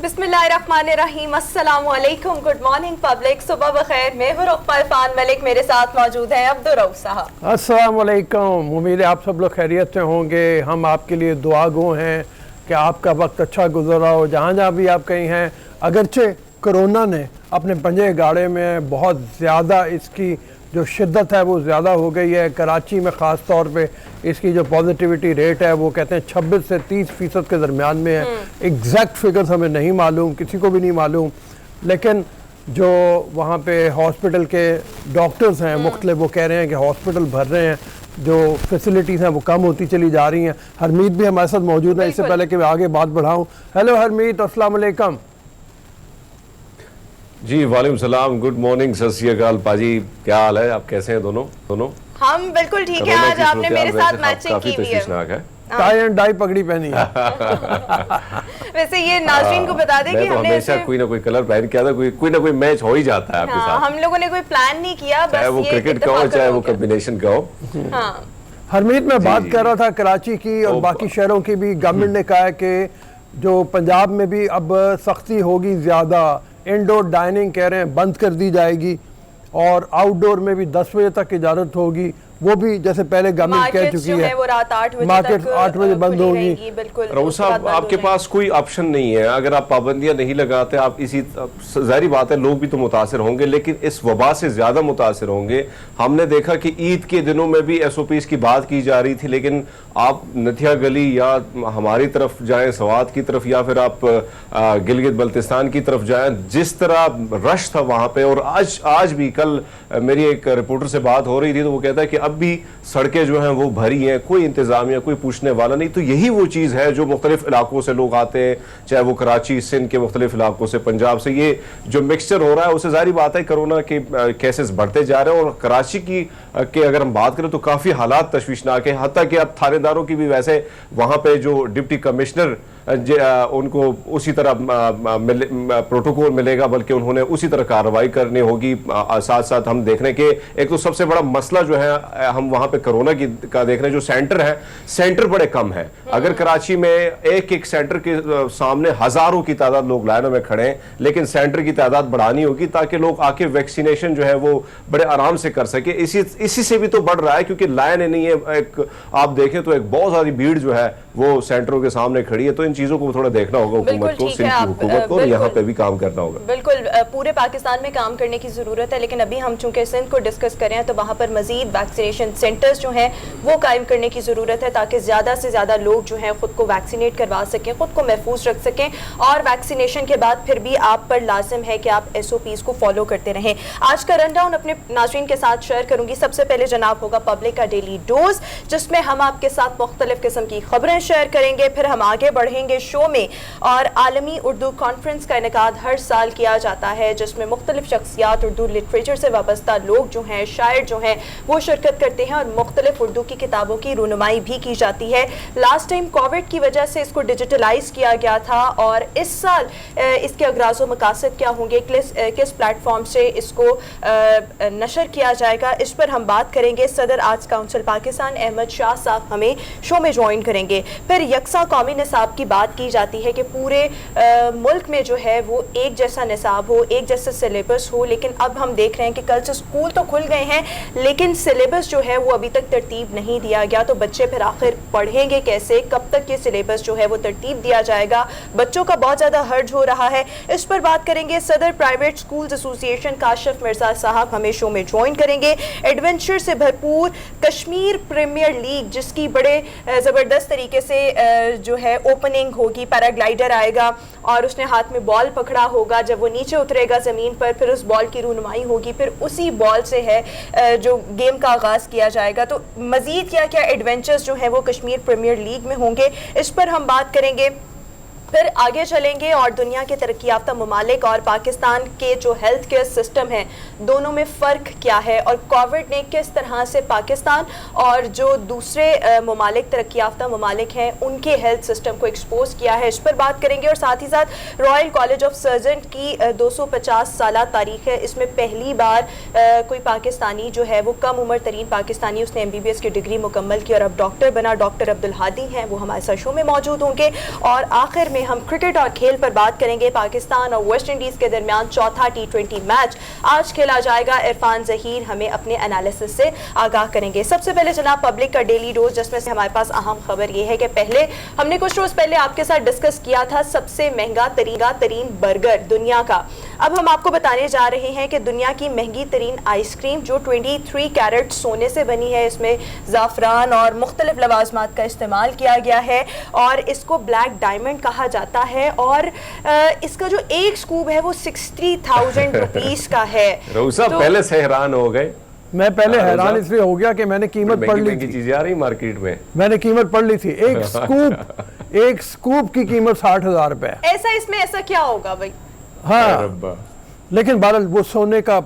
बिस्मिल्लाहिर्रहमानिर्रहीम, अस्सलामु अलैकुम, गुड मॉर्निंग पब्लिक, सुबह बखैर। मैं हूं रुक़बा इरफान मलिक, मेरे साथ मौजूद हैं अब्दुर्रऊफ़ साहब। अस्सलामु अलैकुम, उम्मीद है आप सब लोग खैरियत से होंगे। हम आपके लिए दुआगो हैं कि आपका वक्त अच्छा गुजरा हो जहाँ जहाँ भी आप कहीं हैं। अगरचे कोरोना ने अपने पंजे गाड़े में बहुत ज़्यादा इसकी जो शिद्दत है वो ज़्यादा हो गई है। कराची में ख़ास तौर पे इसकी जो पॉजिटिविटी रेट है वो कहते हैं 26 से 30% के दरमियान में है। एग्जैक्ट फिगर्स हमें नहीं मालूम, किसी को भी नहीं मालूम, लेकिन जो वहाँ पे हॉस्पिटल के डॉक्टर्स हैं मुख्तलिफ वो कह रहे हैं कि हॉस्पिटल भर रहे हैं, जो फैसिलिटीज़ हैं वो कम होती चली जा रही हैं। हरमीत भी हमारे साथ मौजूद है। इससे पहले कि मैं आगे बात बढ़ाऊँ, हेलो हरमीत, अस्सलाम वालेकुम। जी वालेकुम सलाम, गुड मॉर्निंग, सत श्री अकाल पाजी, क्या हाल है? आप कैसे हैं दोनों? हम बिल्कुल ठीक है। आज आपने मेरे साथ मैचिंग की हुई है, टाई एंड डाई पगड़ी पहनी है। वैसे ये नाज़रीन को बता दें कि हमने हमेशा कोई ना कोई कलर पहन के आता, कोई ना कोई मैच हो ही जाता है आपके साथ। हम लोगों ने कोई प्लान नहीं किया, बस चाहे वो क्रिकेट का हो चाहे वो कॉम्बिनेशन का हो। हरमीत, मैं बात कर रहा था कराची की और बाकी शहरों की भी। गवर्नमेंट ने कहा है कि जो पंजाब में भी अब सख्ती होगी ज़्यादा। इंडोर डाइनिंग कह रहे हैं बंद कर दी जाएगी और आउटडोर में भी 10 बजे तक इजाज़त होगी। वो भी जैसे पहले गवर्नमेंट कह चुकी है, वो रात 8 बजे मार्केट 8 बजे बंद होगी। रऊफ साहब, आपके पास कोई ऑप्शन नहीं है। अगर आप पाबंदियां नहीं लगाते, आप इसी जाहिर बात है लोग भी तो मुतासिर होंगे, लेकिन इस वबा से ज्यादा मुतासिर होंगे। हमने देखा कि ईद के दिनों में भी SOPs की बात की जा रही थी, लेकिन आप नथिया गली या हमारी तरफ जाएं, सवात की तरफ, या फिर आप गिलगित बल्तिस्तान की तरफ जाएं, जिस तरह रश था वहां पे। और आज भी कल मेरी एक रिपोर्टर से बात हो रही थी तो वो कहता है कि अब भी सड़कें जो हैं वो भरी हैं, कोई इंतजामिया, कोई पूछने वाला नहीं। तो यही वो चीज़ है जो मुख्तलिफ इलाकों से लोग आते हैं, चाहे वो कराची, सिंध के मुख्तलिफ इलाकों से, पंजाब से, ये जो मिक्सचर हो रहा है उससे जाहिर बात है कोरोना के केसेस बढ़ते जा रहे हैं। और कराची की के अगर हम बात करें तो काफ़ी हालात तशवीशनाक है। हत्ता कि अब थानेदारों की भी वैसे वहाँ पे जो डिप्टी कमिश्नर उनको उसी तरह प्रोटोकॉल मिलेगा, बल्कि उन्होंने उसी तरह कार्रवाई करनी होगी। साथ साथ हम देख रहे हैं कि एक तो सबसे बड़ा मसला जो है हम वहां पे कोरोना का देख रहे हैं, जो सेंटर है, सेंटर बड़े कम है। अगर कराची में एक सेंटर के सामने हजारों की तादाद लोग लाइनों में खड़े हैं, लेकिन सेंटर की तादाद बढ़ानी होगी ताकि लोग आके वैक्सीनेशन जो है वो बड़े आराम से कर सके। इसी से भी तो बढ़ रहा है क्योंकि लाइन नहीं है। एक आप देखें तो एक बहुत सारी भीड़ जो है वो सेंटरों के सामने खड़ी है। तो इन चीजों को थोड़ा देखना होगा हुकूमत को, सिंध की हुकूमत को, और यहाँ पे भी काम करना होगा। बिल्कुल, पूरे पाकिस्तान में काम करने की जरूरत है, लेकिन अभी हम चूंकि सिंध को डिस्कस कर रहे हैं तो वहाँ पर मजीद वैक्सीनेशन सेंटर्स जो हैं वो कायम करने की जरूरत है, ताकि ज्यादा से ज्यादा लोग जो हैं खुद को वैक्सीनेट करवा सकें, खुद को महफूज रख सकें। और वैक्सीनेशन के बाद फिर भी आप पर लाजिम है कि आप SOPs को फॉलो करते रहें। आज का रन डाउन अपने नाज़रीन के साथ शेयर करूंगी। सबसे पहले जनाब होगा पब्लिक का डेली डोज, जिसमें हम आपके साथ मुख्तलिफ किस्म की खबरें शेयर करेंगे। फिर हम आगे बढ़ेंगे शो में, और आलमी उर्दू कॉन्फ्रेंस का इनेकाद हर साल किया जाता है, जिसमें मुख्तलिफ शख्सियात, उर्दू लिटरेचर से वाबस्ता लोग जो हैं, शायर जो हैं, वो शिरकत करते हैं और मुख्तलिफ उर्दू की किताबों की रूनुमाई भी की जाती है। लास्ट टाइम कोविड की वजह से इसको डिजिटलाइज किया गया था, और इस साल इसके अगराज़ व मकासद क्या होंगे, किस प्लेटफॉर्म से इसको नशर किया जाएगा, इस पर हम बात करेंगे। सदर आर्ट्स काउंसिल पाकिस्तान अहमद शाह साहब हमें शो में ज्वाइन करेंगे। फिर यकसा कौमी निसाब की बात की जाती है कि पूरे मुल्क में जो है वो एक जैसा निसाब हो, एक जैसा सिलेबस हो, लेकिन अब हम देख रहे हैं कि कल से स्कूल तो खुल गए हैं, लेकिन सिलेबस जो है वो अभी तक तरतीब नहीं दिया गया। तो बच्चे फिर आखिर पढ़ेंगे कैसे, कब तक ये सिलेबस जो है वो तरतीब दिया जाएगा? बच्चों का बहुत ज़्यादा हर्ज हो रहा है, इस पर बात करेंगे। सदर private schools association Kashif Mirza साहब हमें शो में ज्वाइन करेंगे। एडवेंचर से भरपूर कश्मीर प्रीमियर लीग, जिसकी बड़े ज़बरदस्त तरीके से जो है ओपनिंग होगी, पैराग्लाइडर आएगा और उसने हाथ में बॉल पकड़ा होगा। जब वो नीचे उतरेगा ज़मीन पर, फिर उस बॉल की रूनुमाई होगी, फिर उसी बॉल से है जो गेम का आगाज़ किया जाएगा। तो मज़ीद क्या क्या एडवेंचर्स जो है वो कश्मीर प्रीमियर लीग में होंगे, इस पर हम बात करेंगे। फिर आगे चलेंगे और दुनिया के तरक्की याफ्ता ममालिक और पाकिस्तान के जो हेल्थ केयर सिस्टम है, दोनों में फ़र्क क्या है, और कोविड ने किस तरह से पाकिस्तान और जो दूसरे ममालिक तरक्की याफ्ता ममालिक हैं उनके हेल्थ सिस्टम को एक्सपोज किया है, इस पर बात करेंगे। और साथ ही साथ रॉयल कॉलेज ऑफ सर्जन की 250 साला तारीख है। इसमें पहली बार कोई पाकिस्तानी जो है वो कम उम्र तरीन पाकिस्तानी, उसने MBBS की डिग्री मुकम्मल की और अब डॉक्टर बना। डॉक्टर अब्दुल हादी हैं, वो हमारे साथ शो में मौजूद होंगे। और आखिर में में हम क्रिकेट और खेल पर बात करेंगे। पाकिस्तान और वेस्ट इंडीज के दरमियान चौथा T20 मैच आज खेला जाएगा। इरफान जहीर हमें अपने एनालिसिस से आगाह करेंगे। सबसे पहले जनाब पब्लिक का डेली डोज, जिसमें से हमारे पास अहम खबर यह है कि पहले हमने कुछ रोज पहले आपके साथ डिस्कस किया था सबसे महंगा तरीन बर्गर दुनिया का। अब हम आपको बताने जा रहे हैं कि दुनिया की महंगी तरीन आइसक्रीम जो 23 कैरेट सोने से बनी है, इसमें ज़ाफ़रान और मुख्तलिफ लवाज़मात का इस्तेमाल किया गया है और इसको ब्लैक डायमंड कहा जाता है और इसका जो एक स्कूप है वो 60,000 रुपीस का है। रऊसा तो पहले से हैरान हो गए। मैं पहले हैरान इसलिए हो गया कि मैंने कीमत पढ़ ली थी। चीजें आ रही मार्केट में, मैंने कीमत पढ़ ली थी। एक स्कूप की कीमत 60,000 रुपए। ऐसा इसमें ऐसा क्या होगा भाई? हाँ, लेकिन बहरहाल वो सोने का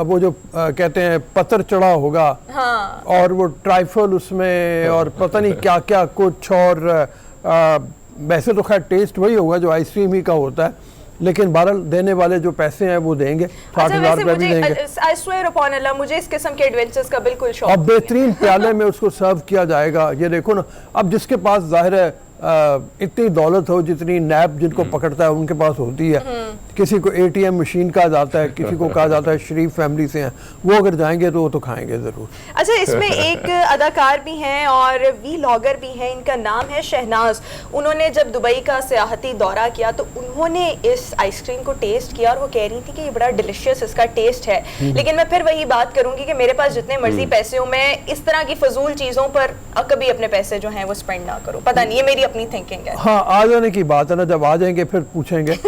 वो जो कहते हैं पत्थर चढ़ा होगा। हाँ। और वो ट्राइफल उसमें और पता नहीं क्या क्या कुछ। और वैसे तो खैर टेस्ट वही होगा जो आइसक्रीम ही का होता है, लेकिन बहरहाल देने वाले जो पैसे हैं वो देंगे। 60,000 रुपए भी देंगे। I swear upon Allah, मुझे इस किस्म के एडवेंचर्स का बिल्कुल शौक और बेहतरीन प्याले में उसको सर्व किया जाएगा। ये देखो ना, अब जिसके पास जाहिर है इतनी दौलत हो जितनी नैब जिनको पकड़ता है उनके पास होती है। किसी को ATM मशीन कहा जाता है, किसी को कहा जाता है शरीफ फैमिली से हैं, वो अगर जाएंगे तो वो तो खाएंगे जरूर। अच्छा, इसमें एक अदाकार भी हैं और वीलॉगर भी हैं, इनका नाम है शहनाज। उन्होंने जब दुबई का सियाहती दौरा किया तो उन्होंने इस आइसक्रीम को टेस्ट किया और वो कह रही थी कि ये बड़ा डिलिशियस इसका टेस्ट है। लेकिन मैं फिर वही बात करूंगी कि मेरे पास जितने मर्जी पैसे हो, मैं इस तरह की फजूल चीजों पर कभी अपने पैसे जो हैं वो स्पेंड ना करूं। पता नहीं, ये मेरी अपनी थिंकिंग है। हाँ, आ जाने की बात है ना, जब आ जाएंगे फिर पूछेंगे।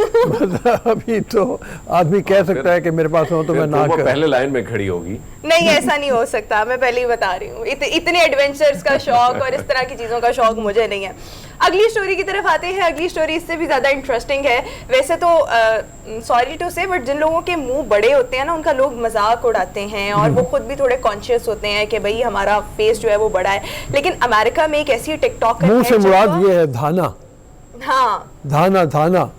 अभी तो आदमी कह सकता है कि मेरे पास हो तो मैं ना कर। पहले लाइन में खड़ी होगी। नहीं, ऐसा नहीं हो सकता। मैं पहले ही बता रही हूँ, इतने एडवेंचर्स का शौक और इस तरह की चीजों का शौक मुझे नहीं है। अगली स्टोरी की तरफ आते हैं। अगली स्टोरी इससे भी ज्यादा इंटरेस्टिंग है। वैसे तो सॉरी टू से, बट जिन लोगों के मुंह बड़े होते हैं ना, उनका लोग मजाक उड़ाते हैं और वो खुद भी थोड़े कॉन्शियस होते हैं कि भाई हमारा फेस जो है वो बड़ा है। लेकिन अमेरिका में एक ऐसी टिकटॉकर मुंह से मुराद ये है धाना। हाँ, धाना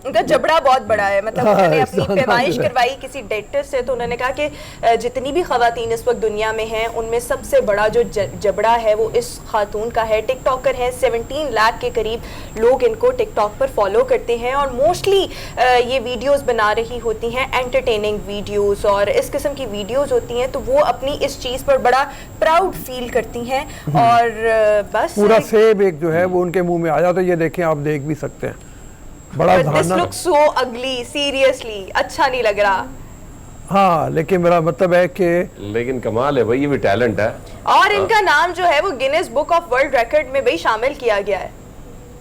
उनका जबड़ा बहुत बड़ा है। मतलब उन्होंने अपनी पैमाइश करवाई किसी डेंटिस्ट से, तो उन्होंने कहा कि जितनी भी खवातीन इस वक्त दुनिया में हैं उनमें सबसे बड़ा जो जबड़ा है वो इस खातून का है। टिकटॉकर है, 17 लाख के करीब लोग इनको टिकटॉक पर फॉलो करते हैं और मोस्टली ये वीडियोस बना रही होती हैं, एंटरटेनिंग वीडियोस और इस किस्म की वीडियोस होती हैं। तो वो अपनी इस चीज़ पर बड़ा प्राउड फील करती हैं और बस पूरा सेब एक जो है वो उनके मुंह में आ जाता है। ये देखें, आप देख भी सकते हैं, बड़ा दिस लुक्स सो अगली, सीरियसली अच्छा नहीं लग रहा। हाँ, लेकिन मेरा मतलब है कि लेकिन कमाल है भाई, ये भी टैलेंट है। और इनका नाम जो है वो Guinness book of world record में भी शामिल किया गया है।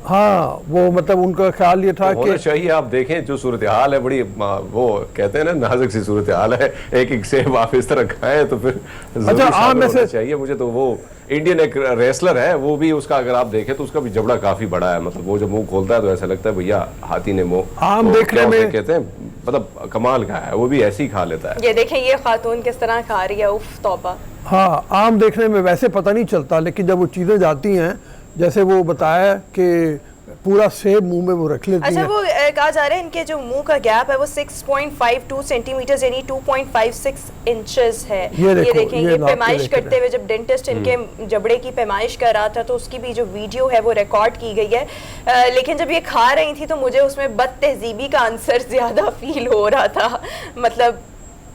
हाँ, वो मतलब उनका ख्याल ये था तो कि चाहिए। आप देखें जो सूरत हाल है, बड़ी वो कहते हैं ना नाजुक सी सूरत हाल है। एक एक सेब आप इस तरह खाएं तो फिर अच्छा आम में से चाहिए मुझे। तो वो इंडियन एक रेसलर है, वो भी उसका अगर आप देखें तो उसका भी जबड़ा काफी बड़ा है। मतलब वो जब मुंह खोलता है तो ऐसा लगता है भैया हाथी ने मुंह। आम देखने में कहते हैं मतलब कमाल का है, वो भी ऐसे ही खा लेता है। ये देखें ये खातून किस तरह खा रही है, उफ तौबा। हाँ, आम देखने में वैसे पता नहीं चलता, लेकिन जब वो चीज़ें जाती हैं, जैसे वो बताया कि पूरा सेब मुंह में वो रख लेती अच्छा, हैं। वो कहा जा रहा है इनके जो मुंह का गैप है वो 6.52 सेंटीमीटर यानी 2.56 इंचेस है। ये देखें, ये पैमाइश करते हुए जब डेंटिस्ट इनके जबड़े की पैमाइश कर रहा था तो उसकी भी जो वीडियो है वो रिकॉर्ड की गई है। लेकिन जब ये खा रही थी तो मुझे उसमें बदतहजीबी का आंसर ज्यादा फील हो रहा था। मतलब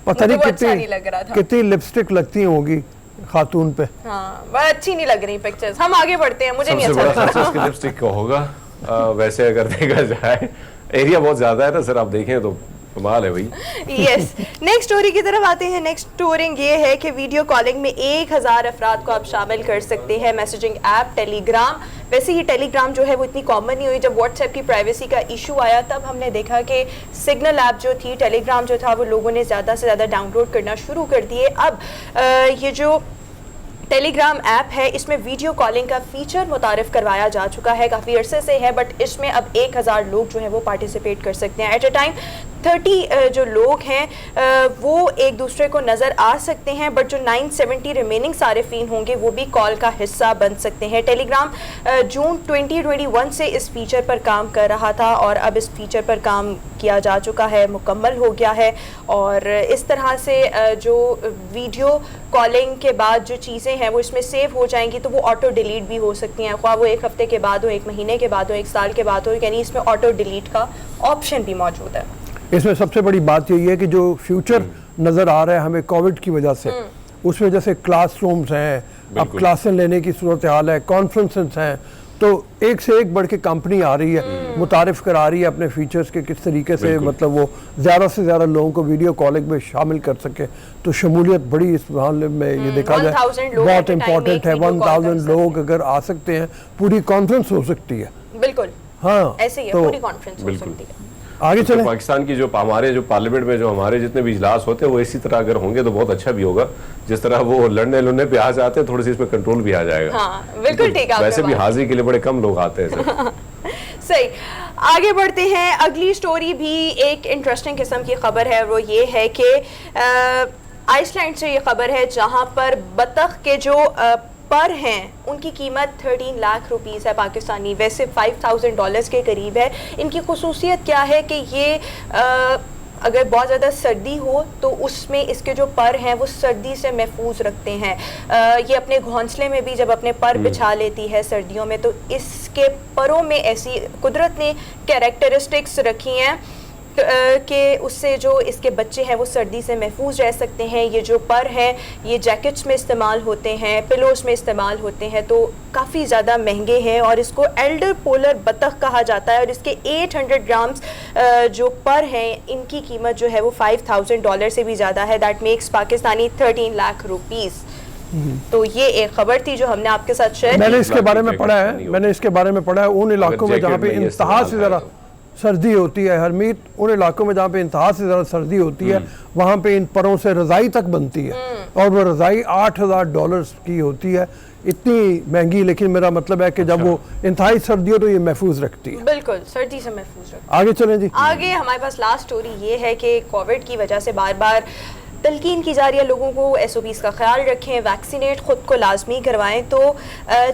पता नहीं अच्छा नहीं लग रहा था। कितनी लिपस्टिक लगती होगी खातून पे। हाँ, बड़ा अच्छी नहीं लग रही पिक्चर्स। हम आगे बढ़ते हैं, मुझे नहीं अच्छा लग रहा। लिपस्टिक का होगा वैसे अगर देखा जाए, एरिया बहुत ज्यादा है ना सर, आप देखें तो कमाल है भाई। यस, नेक्स्ट स्टोरी की तरफ आते हैं। नेक्स्ट स्टोरिंग ये है कि वीडियो कॉलिंग में 1000 अफराद को आप शामिल कर सकते हैं। मैसेजिंग ऐप टेलीग्राम, वैसे ही टेलीग्राम जो है वो इतनी कॉमन नहीं हुई। जब व्हाट्सएप की प्राइवेसी का इशू आया तब हमने देखा कि सिग्नल ऐप जो थी, टेलीग्राम जो था, वो लोगों ने ज़्यादा से ज़्यादा डाउनलोड करना शुरू कर दिए। अब ये जो टेलीग्राम ऐप है इसमें वीडियो कॉलिंग का फीचर मुतारिफ करवाया जा चुका है, काफ़ी अरसे से है, बट इसमें अब 1000 लोग जो हैं वो पार्टिसिपेट कर सकते हैं। एट अ टाइम 30 जो लोग हैं वो एक दूसरे को नज़र आ सकते हैं, बट जो 970 रिमेनिंग सारिफीन होंगे वो भी कॉल का हिस्सा बन सकते हैं। टेलीग्राम जून 2021 से इस फीचर पर काम कर रहा था और अब इस फीचर पर काम किया जा चुका है, मुकम्मल हो गया है। और इस तरह से जो वीडियो कॉलिंग के बाद जो चीज़ें हैं वो इसमें सेव हो जाएंगी, तो वो ऑटो डिलीट भी हो सकती हैं, ख्वाह वो 1 हफ्ते के बाद हो, 1 महीने के बाद हो, 1 साल के बाद हो, यानी इसमें ऑटो डिलीट का ऑप्शन भी मौजूद है। इसमें सबसे बड़ी बात यही है कि जो फ्यूचर नज़र आ रहा है हमें कोविड की वजह से, उसमें जैसे क्लासरूम्स हैं, अब क्लासें लेने की सूरत हाल है, कॉन्फ्रेंसेस हैं, तो एक से एक बढ़ के कंपनी आ रही है, मुतारिफ करा रही है अपने फीचर्स के किस तरीके से मतलब वो ज़्यादा से ज़्यादा लोगों को वीडियो कॉलिंग में शामिल कर सके। तो शमूलियत बड़ी इस मामले में ये देखा जाए बहुत इम्पोर्टेंट है। 1000 लोग अगर आ सकते हैं, पूरी कॉन्फ्रेंस हो सकती है। बिल्कुल हाँ, ऐसे ही है, पूरी कॉन्फ्रेंस हो सकती है। आगे चले। पाकिस्तान की जो हमारे जो पार्लियामेंट में जो हमारे जितने भी इजलास होते हैं वो इसी तरह अगर होंगे तो बहुत अच्छा भी होगा। जिस तरह वो लड़ने पे आ जाते हैं, थोड़ी सी इसमें कंट्रोल भी आ जाएगा। हाँ, बिल्कुल ठीक है। वैसे भी हाजिरी के लिए बड़े कम लोग आते हैं। सही, आगे बढ़ते हैं। अगली स्टोरी भी एक इंटरेस्टिंग किस्म की खबर है, वो ये है कि आइसलैंड से ये खबर है जहां पर बतख के जो पर हैं उनकी कीमत 13 लाख रुपीस है पाकिस्तानी, वैसे $5000 के करीब है। इनकी खुसूसियत क्या है कि ये अगर बहुत ज़्यादा सर्दी हो तो उसमें इसके जो पर हैं वो सर्दी से महफूज रखते हैं। ये अपने घोंसले में भी जब अपने पर बिछा लेती है सर्दियों में, तो इसके परों में ऐसी कुदरत ने कैरेक्टरिस्टिक्स रखी हैं कि उससे जो इसके बच्चे हैं वो सर्दी से महफूज रह सकते हैं। ये जो पर हैं ये जैकेट्स में इस्तेमाल होते हैं, पिलोस में इस्तेमाल होते हैं, तो काफ़ी ज़्यादा महंगे हैं और इसको एल्डर पोलर बतख कहा जाता है। और इसके 800 ग्राम्स जो पर हैं इनकी कीमत जो है वो $5000 से भी ज़्यादा है। That makes Pakistani 13 lakh rupees. तो ये एक खबर थी जो हमने आपके साथ शेयर। मैंने इसके बारे में पढ़ा है, उन इलाकों में जहाँ पे इंतहा से ज़रा सर्दी होती है हरमीत, उन इलाकों में जहाँ पे इंतहा से ज़्यादा सर्दी होती है वहाँ पे इन परों से रज़ाई तक बनती है और वो रज़ाई $8000 की होती है। इतनी महंगी, लेकिन मेरा मतलब है कि जब वो इंतहाई सर्दी हो तो ये महफूज रखती है। बिल्कुल सर्दी से महफूज रखती है। आगे चलें जी। आगे हमारे पास लास्ट स्टोरी ये है कि कोविड की वजह से बार बार तलकीन की जा रही है लोगों को SOPs का ख्याल रखें, वैक्सीनेट खुद को लाजमी करवाएं। तो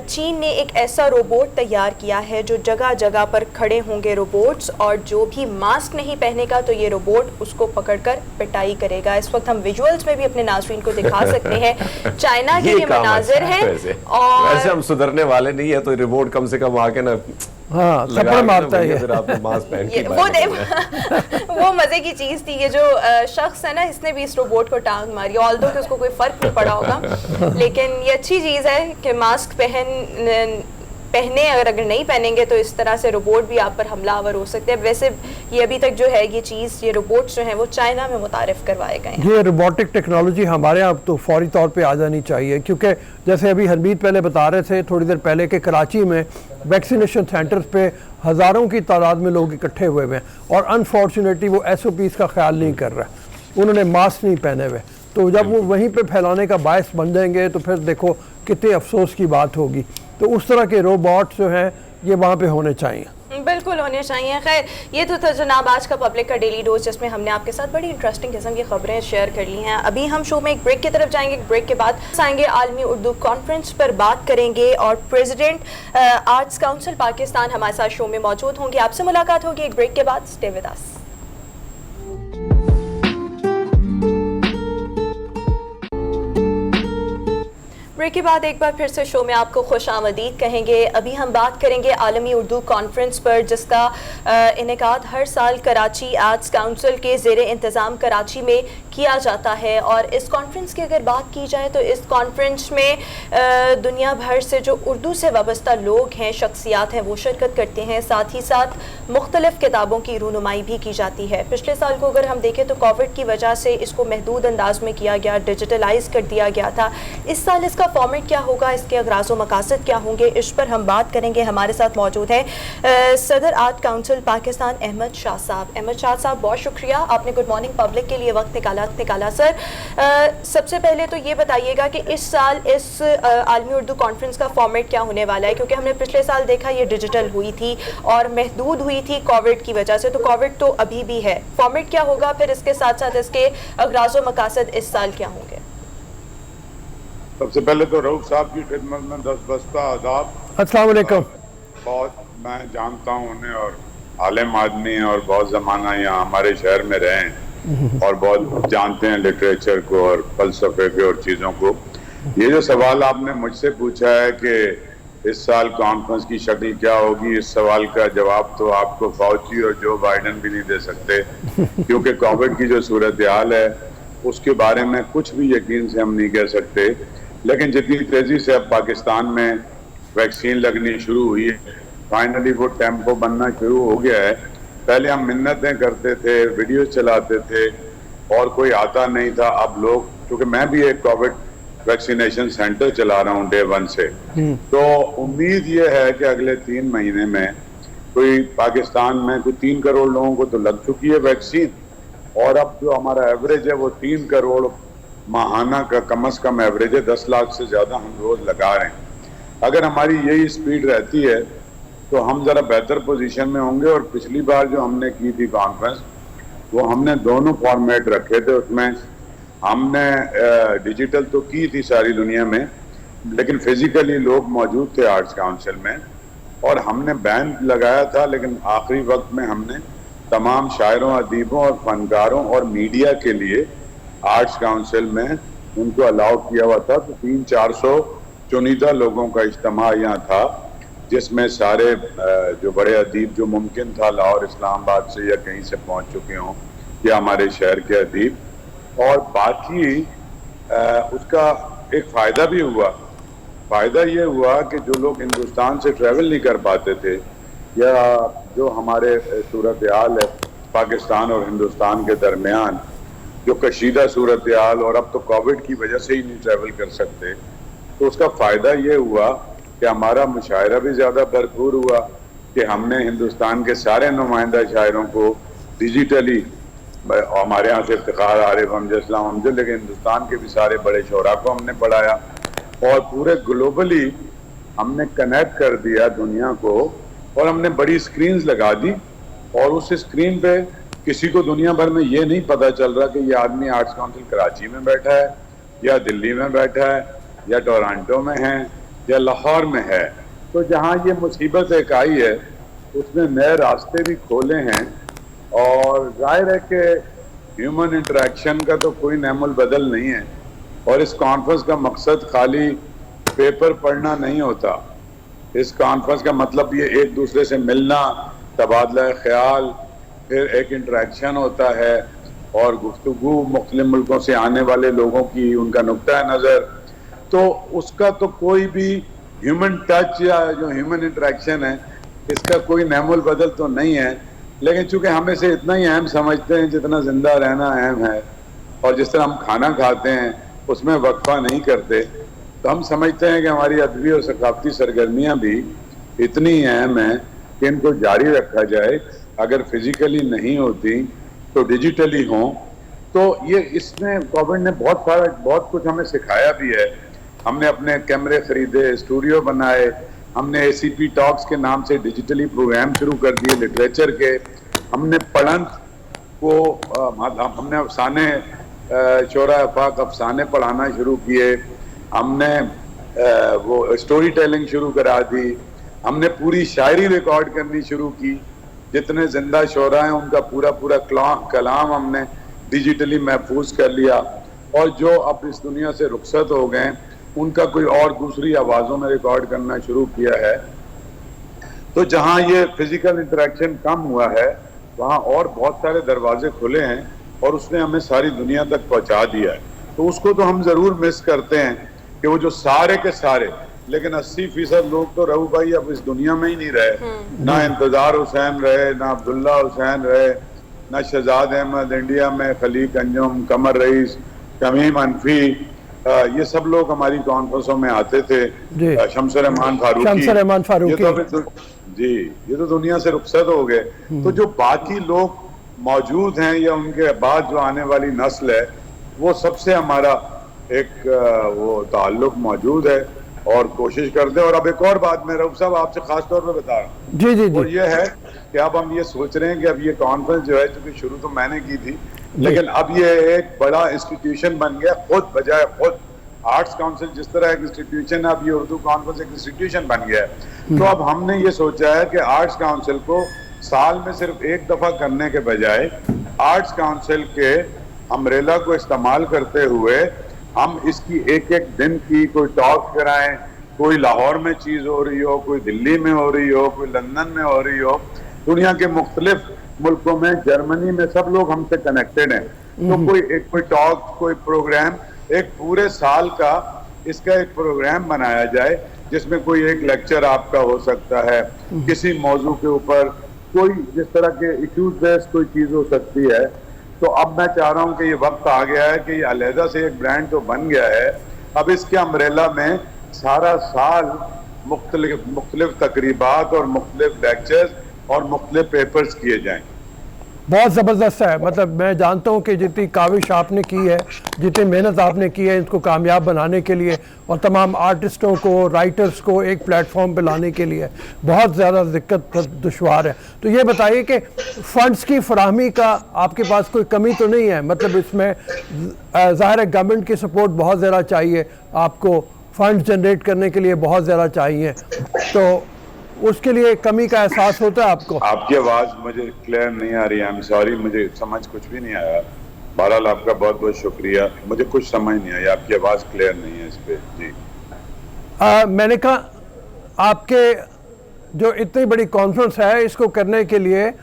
चीन ने एक ऐसा रोबोट तैयार किया है जो जगह जगह पर खड़े होंगे रोबोट्स, और जो भी मास्क नहीं पहनेगा तो ये रोबोट उसको पकड़कर पिटाई करेगा। इस वक्त हम विजुअल्स में भी अपने नाज़रीन को दिखा सकते हैं। चाइना के ये मनाजिर हैं और वैसे हम सुधरने वाले नहीं है, तो रिपोर्ट कम से कम आके ना हाँ थप्पड़ मारता है फिर आपने मास्क पहन के वो मजे की चीज थी। ये जो शख्स है ना, इसने भी इस रोबोट को टांग मारी, ऑल्दो कि उसको कोई फर्क नहीं पड़ा होगा, लेकिन ये अच्छी चीज है कि मास्क पहने अगर नहीं पहनेंगे तो इस तरह से रोबोट भी आप पर हमलावर हो सकते हैं। वैसे ये अभी तक जो है ये चीज़, ये रोबोट्स जो हैं वो चाइना में मुतारिफ करवाए गए हैं। ये रोबोटिक टेक्नोलॉजी हमारे यहाँ तो फौरी तौर पे आ जानी चाहिए, क्योंकि जैसे अभी हरमीत पहले बता रहे थे थोड़ी देर पहले कि कराची में वैक्सीनेशन सेंटर्स पे हज़ारों की तादाद में लोग इकट्ठे हुए हैं और अनफॉर्चुनेटली वो SOPs का ख्याल नहीं कर रहा, उन्होंने मास्क नहीं पहने हुए। तो जब वो वहीं पे फैलाने का बायस बन जाएंगे तो फिर देखो कितने अफसोस की बात होगी। तो उस तरह के रोबोट जो हैं ये वहाँ पे होने चाहिए, बिल्कुल होने चाहिए। खैर ये तो था जनाब आज का पब्लिक का डेली डोज, जिसमें हमने आपके साथ बड़ी इंटरेस्टिंग किस्म की खबरें शेयर कर ली हैं। अभी हम शो में एक ब्रेक की तरफ जाएंगे, ब्रेक के बाद आएंगे आलमी उर्दू कॉन्फ्रेंस पर बात करेंगे और प्रेसिडेंट आर्ट्स काउंसिल पाकिस्तान हमारे साथ शो में मौजूद होंगे। आपसे मुलाकात होगी एक ब्रेक के बाद। Stay with us. ब्रेक के बाद एक बार फिर से शो में आपको खुश आमदीद कहेंगे। अभी हम बात करेंगे आलमी उर्दू कॉन्फ्रेंस पर, जिसका इनेकाद हर साल कराची आर्ट्स काउंसिल के ज़ेरे इंतज़ाम कराची में किया जाता है। और इस कॉन्फ्रेंस की अगर बात की जाए तो इस कॉन्फ्रेंस में दुनिया भर से जो उर्दू से वाबस्ता लोग हैं, शख्सियात हैं, वो शिरकत करते हैं। साथ ही साथ मुख्तलिफ़ किताबों की रूनुमाई भी की जाती है। पिछले साल को अगर हम देखें तो कोविड की वजह से इसको महदूद अंदाज में किया गया, डिजिटलाइज कर दिया गया था। इस साल इसका फॉर्मेट क्या होगा, इसके अगराज़ व मकासद क्या होंगे, इस पर हम बात करेंगे। हमारे साथ मौजूद है सदर आर्ट काउंसिल पाकिस्तान अहमद शाह साहब। अहमद शाह साहब बहुत शुक्रिया, आपने गुड मॉर्निंग पब्लिक के लिए वक्त निकाला। सर सबसे पहले तो ये बताइएगा कि इस साल इस आलमी उर्दू कॉन्फ्रेंस का फॉर्मेट क्या होने वाला है, क्योंकि हमने पिछले साल देखा ये डिजिटल हुई थी और महदूद हुई थी कोविड की वजह से, तो कोविड तो अभी भी है। फॉर्मेट क्या होगा, फिर इसके साथ साथ इसके अगराज़ व मकासद इस साल क्या होंगे? सबसे पहले तो रऊफ साहब की खिदमत में 10 बस्ता आदाब। अस्सलाम वालेकुम। बहुत मैं जानता हूँ उन्हें और आलिम आदमी हैं और बहुत ज़माना यहाँ हमारे शहर में रहे हैं। और बहुत जानते हैं लिटरेचर को और फलसफे के और चीज़ों को। ये जो सवाल आपने मुझसे पूछा है कि इस साल कॉन्फ्रेंस की शक्ल क्या होगी, इस सवाल का जवाब तो आपको फाउची और जो बाइडन भी नहीं दे सकते, क्योंकि कोविड की जो सूरत हाल है उसके बारे में कुछ भी यकीन से हम नहीं कह सकते। लेकिन जितनी तेज़ी से अब पाकिस्तान में वैक्सीन लगनी शुरू हुई है, फाइनली वो टेम्पो बनना शुरू हो गया है। पहले हम मिन्नतें करते थे, वीडियो चलाते थे और कोई आता नहीं था। अब लोग, क्योंकि मैं भी एक कोविड वैक्सीनेशन सेंटर चला रहा हूँ डे 1 से, तो उम्मीद ये है कि अगले 3 महीने में कोई पाकिस्तान में कोई 3 करोड़ लोगों को तो लग चुकी है वैक्सीन, और अब जो हमारा एवरेज है वो 3 करोड़ माहाना का कम से कम एवरेज है। 10 लाख से ज़्यादा हम रोज़ लगा रहे हैं। अगर हमारी यही स्पीड रहती है तो हम ज़रा बेहतर पोजीशन में होंगे। और पिछली बार जो हमने की थी कॉन्फ्रेंस, वो हमने दोनों फॉर्मेट रखे थे। उसमें हमने डिजिटल तो की थी सारी दुनिया में, लेकिन फिजिकली लोग मौजूद थे आर्ट्स काउंसिल में, और हमने बैन लगाया था। लेकिन आखिरी वक्त में हमने तमाम शायरों, अदीबों और फनकारों और मीडिया के लिए आर्ट्स काउंसिल में उनको अलाउ किया हुआ था। तो 300-400 चुनिंदा लोगों का इज्तिमा यहाँ था, जिसमें सारे जो बड़े अदीब जो मुमकिन था लाहौर, इस्लामाबाद से या कहीं से पहुँच चुके हों, या हमारे शहर के अदीब। और बाकी उसका एक फ़ायदा भी हुआ। फ़ायदा ये हुआ कि जो लोग हिंदुस्तान से ट्रैवल नहीं कर पाते थे, या जो हमारे सूरत हाल है पाकिस्तान और हिंदुस्तान के दरमियान, जो कशीदा सूरत हाल, और अब तो कोविड की वजह से ही नहीं ट्रैवल कर सकते, तो उसका फ़ायदा ये हुआ कि हमारा मुशायरा भी ज़्यादा भरपूर हुआ कि हमने हिंदुस्तान के सारे नुमाइंदा शायरों को डिजिटली, हमारे यहाँ से इफ्तिखार, आरिफ हमजा, इस्लाम हमजा, लेकिन हिंदुस्तान के भी सारे बड़े शोरा को हमने पढ़ाया, और पूरे ग्लोबली हमने कनेक्ट कर दिया दुनिया को। और हमने बड़ी स्क्रीन्स लगा दी, और उस स्क्रीन पे किसी को दुनिया भर में ये नहीं पता चल रहा कि ये आदमी आर्ट्स काउंसिल कराची में बैठा है, या दिल्ली में बैठा है, या टोरंटो में है, या लाहौर में है। तो जहाँ ये मुसीबत एक आई है उसने नए रास्ते भी खोले हैं। और जाहिर है कि ह्यूमन इंटरेक्शन का तो कोई नेमुल बदल नहीं है, और इस कॉन्फ्रेंस का मकसद खाली पेपर पढ़ना नहीं होता। इस कॉन्फ्रेंस का मतलब ये एक दूसरे से मिलना, तबादला ख्याल, फिर एक इंटरेक्शन होता है, और गुफ्तगू मुख्तलिफ मुल्कों से आने वाले लोगों की, उनका नुक्ता नज़र, तो उसका तो कोई भी ह्यूमन टच या जो ह्यूमन इंटरेक्शन है, इसका कोई नेमुल बदल तो नहीं है। लेकिन चूंकि हम इसे इतना ही अहम समझते हैं जितना जिंदा रहना अहम है, और जिस तरह हम खाना खाते हैं उसमें वक्फा नहीं करते, तो हम समझते हैं कि हमारी अदबी और सकाफती सरगर्मियाँ भी इतनी अहम हैं कि इनको जारी रखा जाए। अगर फिजिकली नहीं होती तो डिजिटली हों। तो ये इसमें कोविड ने बहुत कुछ हमें सिखाया भी है। हमने अपने कैमरे खरीदे, स्टूडियो बनाए, हमने ACP टॉक्स के नाम से डिजिटली प्रोग्राम शुरू कर दिए लिटरेचर के। हमने पढ़ंत को हमने अफसाने, शोरा आफाक अफसाने पढ़ाना शुरू किए। हमने वो स्टोरी टेलिंग शुरू करा दी। हमने पूरी शायरी रिकॉर्ड करनी शुरू की। जितने जिंदा शोरा हैं उनका पूरा कलाम हमने डिजिटली महफूज कर लिया, और जो अब इस दुनिया से रुखसत हो गए उनका कोई और दूसरी आवाज़ों में रिकॉर्ड करना शुरू किया है। तो जहाँ ये फिजिकल इंटरेक्शन कम हुआ है वहाँ और बहुत सारे दरवाजे खुले हैं, और उसने हमें सारी दुनिया तक पहुँचा दिया है। तो उसको तो हम ज़रूर मिस करते हैं कि वो जो सारे के सारे, लेकिन 80% लोग तो रहू भाई अब इस दुनिया में ही नहीं रहे। ना इंतजार हुसैन रहे, ना अब्दुल्ला हुसैन रहे, ना शहजाद अहमद इंडिया में, खलीक अंजुम, कमर रईस, तमीम अनफी, ये सब लोग हमारी कॉन्फ्रेंसों में आते थे। शम्स रहमान फारूकी, ये तो दुनिया से रुखसत हो गए। तो जो बाकी लोग मौजूद हैं या उनके बाद जो आने वाली नस्ल है, वो सबसे हमारा एक वो ताल्लुक मौजूद है, और कोशिश करते हैं। और अब एक और बात मैं रऊफ साहब आपसे खास तौर पे बता रहा हूँ, जी, और ये है कि अब हम ये सोच रहे हैं कि अब ये कॉन्फ्रेंस जो है, क्योंकि शुरू तो मैंने की थी, लेकिन अब ये एक बड़ा इंस्टीट्यूशन बन गया, खुद बजाय खुद। आर्ट्स काउंसिल जिस तरह एक इंस्टीट्यूशन है, अब ये उर्दू कॉन्फ्रेंस एक इंस्टीट्यूशन बन गया है। तो अब हमने ये सोचा है कि आर्ट्स काउंसिल को साल में सिर्फ एक दफा करने के बजाय आर्ट्स काउंसिल के अम्ब्रेला को इस्तेमाल करते हुए हम इसकी एक एक दिन की कोई टॉक कराएं, कोई लाहौर में चीज हो रही हो, कोई दिल्ली में हो रही हो, कोई लंदन में हो रही हो, दुनिया के मुख्तलिफ मुल्कों में, जर्मनी में, सब लोग हमसे कनेक्टेड हैं। तो कोई टॉक, कोई प्रोग्राम, एक पूरे साल का इसका एक प्रोग्राम बनाया जाए जिसमें कोई एक लेक्चर आपका हो सकता है किसी मौजू के ऊपर, कोई जिस तरह के इश्यूज बेस्ड कोई चीज हो सकती है। तो अब मैं चाह रहा हूं कि ये वक्त आ गया है कि ये अलहदा से एक ब्रांड तो बन गया है, अब इसके अम्ब्रेला में सारा साल मुख्तलिफ तकरीबात और मुख्तलिफ लेक्चर्स और मुख्तलिफ पेपर्स किए जाएं। बहुत ज़बरदस्त है। मतलब मैं जानता हूँ कि जितनी काविश आपने की है, जितनी मेहनत आपने की है इसको कामयाब बनाने के लिए और तमाम आर्टिस्टों को, राइटर्स को एक प्लेटफॉर्म पे लाने के लिए बहुत ज़्यादा दिक्कत दुश्वार है। तो ये बताइए कि फ़ंड्स की फराहमी का आपके पास कोई कमी तो नहीं है? मतलब इसमें ज़ाहिर है गवर्नमेंट की सपोर्ट बहुत ज़्यादा चाहिए, आपको फ़ंड जनरेट करने के लिए बहुत ज़्यादा चाहिए, तो उसके लिए कमी का एहसास होता है आपको? आपकी आवाज मुझे क्लियर नहीं आ रही है, आई एम सॉरी, मुझे समझ कुछ भी नहीं आया। बहरहाल आपका बहुत बहुत शुक्रिया, मुझे कुछ समझ नहीं आई, आपकी आवाज क्लियर नहीं है इस पे जी। मैंने कहा आपके जो इतनी बड़ी कॉन्फ्रेंस है इसको करने के लिए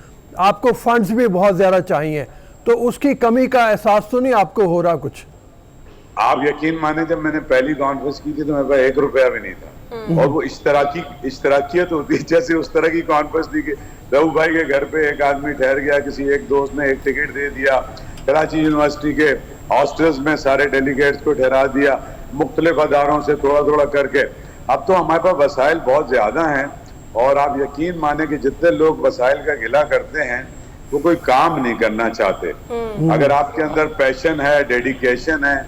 आपको फंड्स भी बहुत ज़्यादा चाहिए, तो उसकी कमी का एहसास तो नहीं आपको हो रहा कुछ? आप यकीन माने जब मैंने पहली कॉन्फ्रेंस की थी तो मेरे पास 1 रुपया भी नहीं था, और वो इश्तराकियत होती है जैसे उस तरह की कॉन्फ्रेंस थी कि रऊ भाई के घर पे एक आदमी ठहर गया, किसी एक दोस्त ने एक टिकट दे दिया, कराची यूनिवर्सिटी के हॉस्टल्स में सारे डेलीगेट्स को ठहरा दिया, मुख्तलिफ अदारों से थोड़ा थोड़ा करके। अब तो हमारे पास वसाइल बहुत ज्यादा हैं, और आप यकीन माने कि जितने लोग वसाइल का गिला करते हैं वो कोई काम नहीं करना चाहते। अगर आपके अंदर पैशन है, डेडिकेशन है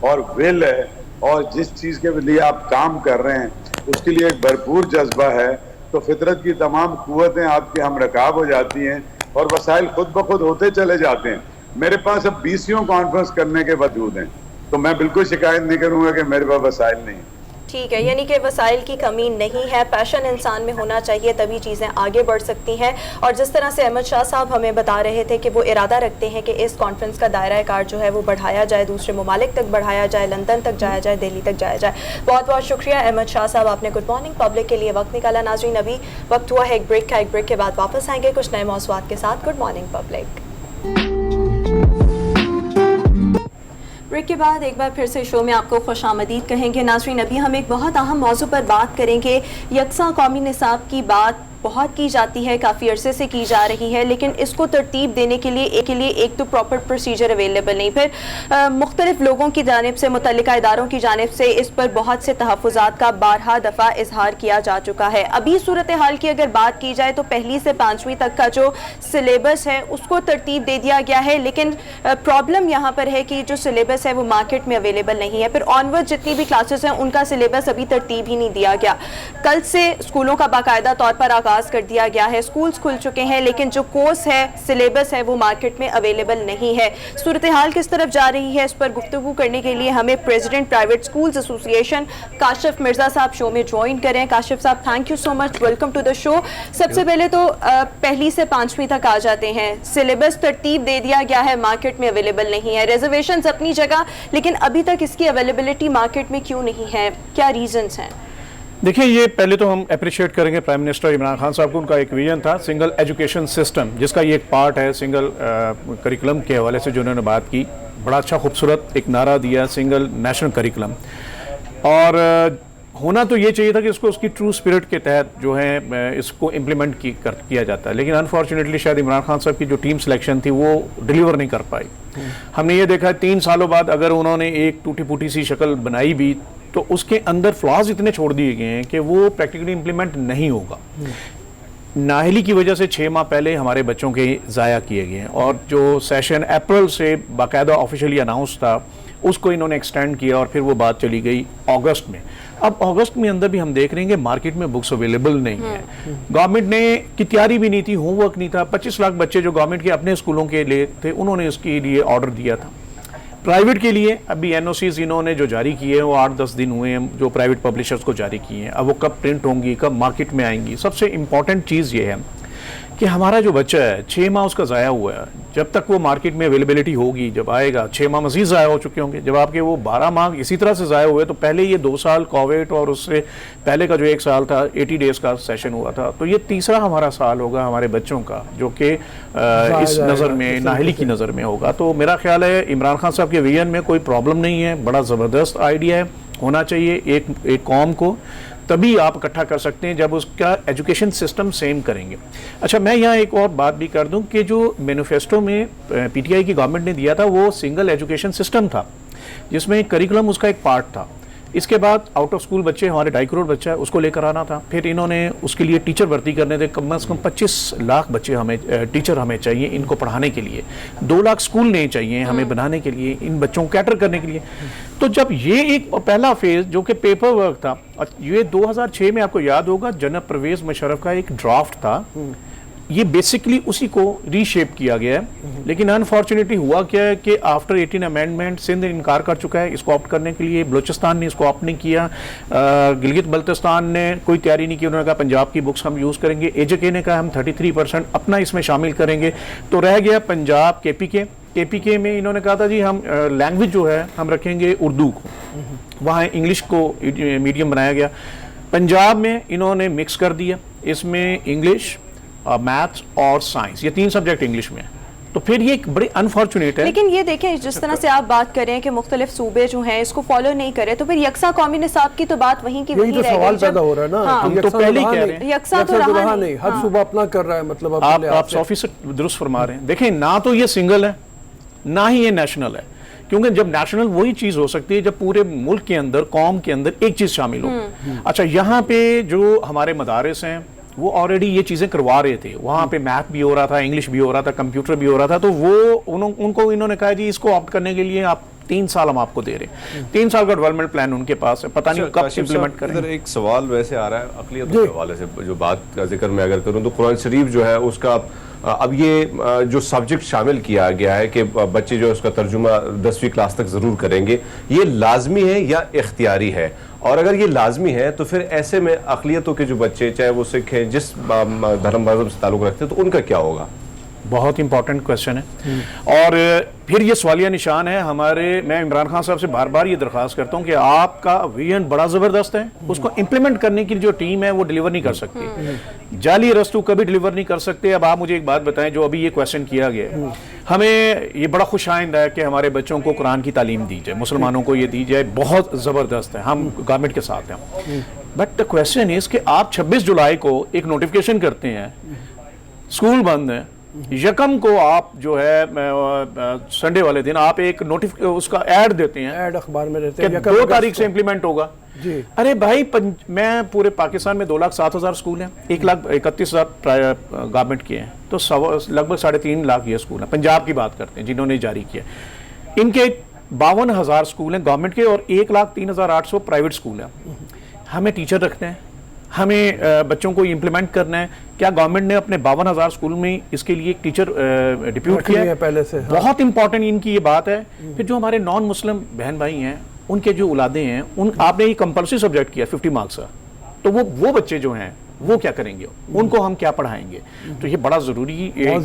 और विल है, और जिस चीज के लिए आप काम कर रहे हैं उसके लिए एक भरपूर जज्बा है, तो फितरत की तमाम कुव्वतें आपके हम रकाब हो जाती हैं और वसाइल खुद ब खुद होते चले जाते हैं। मेरे पास अब 20 कॉन्फ्रेंस करने के वजूद हैं, तो मैं बिल्कुल शिकायत नहीं करूंगा कि मेरे पास वसाइल नहीं। ठीक है, यानी कि वसाइल की कमी नहीं है, पैशन इंसान में होना चाहिए, तभी चीज़ें आगे बढ़ सकती हैं। और जिस तरह से अहमद शाह साहब हमें बता रहे थे कि वो इरादा रखते हैं कि इस कॉन्फ्रेंस का दायरा कार जो है वो बढ़ाया जाए, दूसरे ममालिक तक बढ़ाया जाए, लंदन तक जाया जाए, दिल्ली तक जाया जाए। बहुत बहुत शुक्रिया अहमद शाह साहब, आपने गुड मॉर्निंग पब्लिक के लिए वक्त निकाला। नाज़रीन, अभी वक्त हुआ है एक ब्रेक का, एक ब्रेक के बाद वापस आएंगे कुछ नए मौज़ूआत के साथ। Good morning public. ब्रेक के बाद एक बार फिर से शो में आपको खुशामदीद कहेंगे। नाज़रीन, अभी हम एक बहुत अहम मौजू पर बात करेंगे। यकसा कौमी निसाब की बात बहुत की जाती है, काफ़ी अरसे से की जा रही है, लेकिन इसको तरतीब देने के लिए एक तो प्रॉपर प्रोसीजर अवेलेबल नहीं, फिर मुख्तलिफ लोगों की जानिब से, मुतल्लिका इदारों की जानिब से इस पर बहुत से तहफ़्फ़ुज़ात का बारहा दफ़ा इजहार किया जा चुका है। अभी सूरत हाल की अगर बात की जाए तो पहली से 5वीं तक का जो सिलेबस है उसको तरतीब दे दिया गया है, लेकिन प्रॉब्लम यहाँ पर है कि जो सिलेबस है वो मार्केट में अवेलेबल नहीं है। फिर ऑनवर्ड जितनी भी क्लासेस हैं उनका सिलेबस अभी तरतीब ही नहीं दिया गया। कल से स्कूलों का बाकायदा तौर पर आगाज़ कर दिया गया है, स्कूल्स खुल चुके हैं, लेकिन जो कोर्स है, सिलेबस है, वो मार्केट में अवेलेबल नहीं है। सूरत हाल किस तरफ जा रही है इस पर गुफ्तगू करने के लिए हमें president private schools association Kashif Mirza साहब शो में ज्वाइन करें। काशिफ साहब, thank you so much, welcome to the show. सबसे पहले तो पहली से 5वीं तक आ जाते हैं, सिलेबस तरतीब दे दिया गया है, मार्केट में अवेलेबल नहीं है, रिजर्वेशन अपनी जगह, लेकिन अभी तक इसकी अवेलेबिलिटी मार्केट में क्यों नहीं है, क्या रीजंस हैं? देखिए, ये पहले तो हम अप्रिशिएट करेंगे प्राइम मिनिस्टर इमरान खान साहब को। उनका एक विजन था सिंगल एजुकेशन सिस्टम, जिसका ये एक पार्ट है सिंगल करिकुलम के हवाले से जो उन्होंने बात की। बड़ा अच्छा खूबसूरत एक नारा दिया, सिंगल नेशनल करिकुलम, और होना तो ये चाहिए था कि इसको उसकी ट्रू स्पिरिट के तहत जो है इसको इम्प्लीमेंट किया जाता है, लेकिन अनफॉर्चुनेटली शायद इमरान खान साहब की जो टीम सिलेक्शन थी वो डिलीवर नहीं कर पाई। हमने ये देखा 3 सालों बाद अगर उन्होंने एक टूटी फूटी सी शक्ल बनाई भी तो उसके अंदर फ्लॉज इतने छोड़ दिए गए हैं कि वो प्रैक्टिकली इम्प्लीमेंट नहीं होगा। नाहली की वजह से 6 माह पहले हमारे बच्चों के ज़ाया किए गए हैं, और जो सेशन अप्रैल से बाकायदा ऑफिशियली अनाउंस था उसको इन्होंने एक्सटेंड किया, और फिर वो बात चली गई अगस्त में। अब अगस्त में अंदर भी हम देख रहे हैं कि मार्केट में बुक्स अवेलेबल नहीं है, गवर्नमेंट ने की तैयारी भी नहीं थी, होमवर्क नहीं था। 25 लाख बच्चे जो गवर्नमेंट के अपने स्कूलों के लिए थे उन्होंने इसके लिए ऑर्डर दिया था। प्राइवेट के लिए अभी एनओसीज इन्होंने जो जारी किए हैं वो 8-10 दिन हुए हैं, जो प्राइवेट पब्लिशर्स को जारी किए हैं। अब वो कब प्रिंट होंगी, कब मार्केट में आएंगी। सबसे इम्पॉर्टेंट चीज़ ये है कि हमारा जो बच्चा है 6 माह उसका ज़ाया हुआ है, जब तक वो मार्केट में अवेलेबिलिटी होगी, जब आएगा 6 माह मज़ीद ज़ाया हो चुके होंगे, जब आपके वो 12 माह इसी तरह से ज़ाया हुए, तो पहले ये 2 साल कोविड और उससे पहले का जो 1 साल था 80 डेज़ का सेशन हुआ था, तो ये तीसरा हमारा साल होगा हमारे बच्चों का जो कि इस नज़र में नाहली की नज़र में होगा। तो मेरा ख्याल है इमरान खान साहब के विजन में कोई प्रॉब्लम नहीं है, बड़ा ज़बरदस्त आइडिया है, होना चाहिए एक कौम को, तभी आप इकट्ठा कर सकते हैं जब उसका एजुकेशन सिस्टम सेम करेंगे। अच्छा, मैं यहाँ एक और बात भी कर दूं कि जो मैनिफेस्टो में पीटीआई की गवर्नमेंट ने दिया था वो सिंगल एजुकेशन सिस्टम था, जिसमें करिकुलम उसका एक पार्ट था। इसके बाद आउट ऑफ स्कूल बच्चे, हमारे 2.5 करोड़ बच्चा है, उसको लेकर आना था। फिर इन्होंने उसके लिए टीचर भर्ती करने थे, कम से कम 25 लाख बच्चे हमें टीचर हमें चाहिए इनको पढ़ाने के लिए, 2 लाख स्कूल नहीं चाहिए हमें बनाने के लिए, इन बच्चों को कैटर करने के लिए। तो जब ये एक पहला फेज जो कि पेपर वर्क था, ये 2006 में आपको याद होगा जनाब परवेज मुशर्रफ का एक ड्राफ्ट था, ये बेसिकली उसी को रीशेप किया गया है। लेकिन अनफॉर्चुनेटली हुआ क्या है कि आफ्टर 18 अमेंडमेंट सिंध इनकार कर चुका है इसको ऑप्ट करने के लिए, बलूचिस्तान ने इसको ऑप्ट नहीं किया, गिलगित बल्तिस्तान ने कोई तैयारी नहीं की, उन्होंने कहा पंजाब की बुक्स हम यूज़ करेंगे, एजेके ने कहा हम 33% अपना इसमें शामिल करेंगे, तो रह गया पंजाब केपीके में इन्होंने कहा था जी हम लैंग्वेज जो है हम रखेंगे उर्दू को, वहाँ इंग्लिश को मीडियम बनाया गया। पंजाब में इन्होंने मिक्स कर दिया, इसमें इंग्लिश, मैथ्स और साइंस, ये 3 सब्जेक्ट इंग्लिश में है। तो फिर ये एक बड़ी अनफॉर्चुनेट है। लेकिन ये देखें जिस तरह से आप बात कर रहे हैं कि मुख्तलिफ सूबे जो हैं इसको फॉलो नहीं करे, तो फिर यकसा कौमी निसाब की तो बात वहीं की वहीं रह गई। सवाल पैदा हो रहा है ना, हम तो पहले ही कह रहे हैं यकसा तो रहा नहीं, हर सूबा अपना कर रहा है। मतलब आप 100% दुरुस्त फरमा रहे हैं। देखें, ना तो ये सिंगल है ना ही ये नेशनल है, क्योंकि जब नेशनल वही चीज हो सकती है जब पूरे मुल्क के अंदर, कौम के अंदर एक चीज शामिल हो। अच्छा, यहाँ पे जो हमारे मदारिस हैं वो ऑलरेडी ये चीज़ें करवा रहे थे, वहाँ पे मैथ भी हो रहा था, इंग्लिश भी हो रहा था, कंप्यूटर भी हो रहा था, तो वो उनको इन्होंने कहा जी इसको ऑप्ट करने के लिए आप 3 साल हम आपको दे रहे हैं। 3 साल का डेवलपमेंट प्लान उनके पास है, पता नहीं कब इम्प्लीमेंट करें। इधर एक सवाल वैसे आ रहा है अक़लियत के हवाले से, जो बात का जिक्र मैं अगर करूँ तो कुरान शरीफ जो है उसका अब ये जो सब्जेक्ट शामिल किया गया है कि बच्चे जो उसका तर्जुमा 10वीं क्लास तक ज़रूर करेंगे, ये लाजमी है या इख्तियारी है? और अगर ये लाजमी है तो फिर ऐसे में अक़लियतों के जो बच्चे, चाहे वो सिख हैं, जिस धर्म मज़हब से ताल्लुक़ रखते हैं, तो उनका क्या होगा? बहुत इंपॉर्टेंट क्वेश्चन है। और फिर ये सवालिया निशान है हमारे। मैं इमरान खान साहब से बार बार ये दरख्वास्त करता हूँ कि आपका विजन बड़ा ज़बरदस्त है, उसको इम्प्लीमेंट करने की जो टीम है वो डिलीवर नहीं कर सकती। जाली रस्तू कभी डिलीवर नहीं कर सकते। अब आप मुझे एक बात बताएं, जो अभी ये क्वेश्चन किया गया, हमें ये बड़ा खुशाइंद है कि हमारे बच्चों को कुरान की तालीम दी जाए, मुसलमानों को ये दी जाए, बहुत ज़बरदस्त है, हम गवर्नमेंट के साथ हैं। बट द क्वेश्चन इज़ कि आप 26 जुलाई को एक नोटिफिकेशन करते हैं, स्कूल बंद है, यकम को आप जो है संडे वाले दिन आप एक उसका ऐड देते हैं, ऐड अखबार में देते हैं 2 तारीख से इंप्लीमेंट होगा जी। अरे भाई, मैं पूरे पाकिस्तान में 2,07,000 स्कूल हैं, 1,31,000 गवर्नमेंट के हैं, तो लगभग 3.5 लाख ये स्कूल हैं। पंजाब की बात करते हैं जिन्होंने जारी किया, इनके 52,000 स्कूल हैं गवर्नमेंट के और 1,03,800 प्राइवेट स्कूल हैं। हमें टीचर रखते हैं, हमें बच्चों को इम्प्लीमेंट करना है। क्या गवर्नमेंट ने अपने 52,000 स्कूल में इसके लिए एक टीचर डिप्यूट किया है पहले से? हाँ। बहुत इंपॉर्टेंट इनकी ये बात है। फिर जो हमारे नॉन मुस्लिम बहन भाई हैं, उनके जो औलादे हैं, आपने ये कंपल्सरी सब्जेक्ट किया 50 मार्क्स का, तो वो बच्चे जो हैं वो क्या करेंगे, उनको हम क्या पढ़ाएंगे? तो ये बड़ा जरूरी है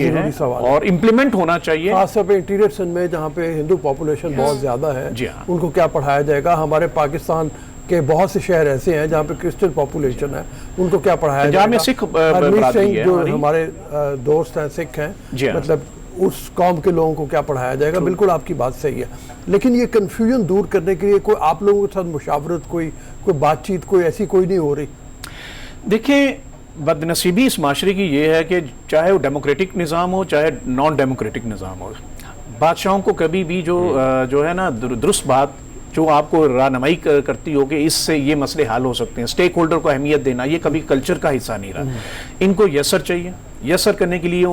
और इम्प्लीमेंट होना चाहिए। खासतौर पे इंटीरियर सिंध में जहाँ पे हिंदू पॉपुलेशन बहुत ज्यादा है, उनको क्या पढ़ाया जाएगा? हमारे पाकिस्तान के बहुत से शहर ऐसे हैं जहाँ पे क्रिश्चियन पॉपुलेशन है, उनको क्या पढ़ाया जाएगा? सिख जो हमारे दोस्त हैं सिख हैं, मतलब उस कौम के लोगों को क्या पढ़ाया जाएगा? बिल्कुल आपकी बात सही है, लेकिन ये कंफ्यूजन दूर करने के लिए कोई आप लोगों के साथ मुशावरत, कोई बातचीत, कोई ऐसी कोई नहीं हो रही? देखिए, बदनसीबी इस माशरे की ये है कि चाहे वो डेमोक्रेटिक निज़ाम हो चाहे नॉन डेमोक्रेटिक निज़ाम हो, बादशाहों को कभी भी जो है ना दुरुस्त बात जो आपको रहनुमाई करती हो कि इससे ये मसले हल हो सकते हैं, स्टेक होल्डर को अहमियत देना, ये कभी कल्चर का हिस्सा नहीं रहा। इनको यसर चाहिए, यसर करने के लिए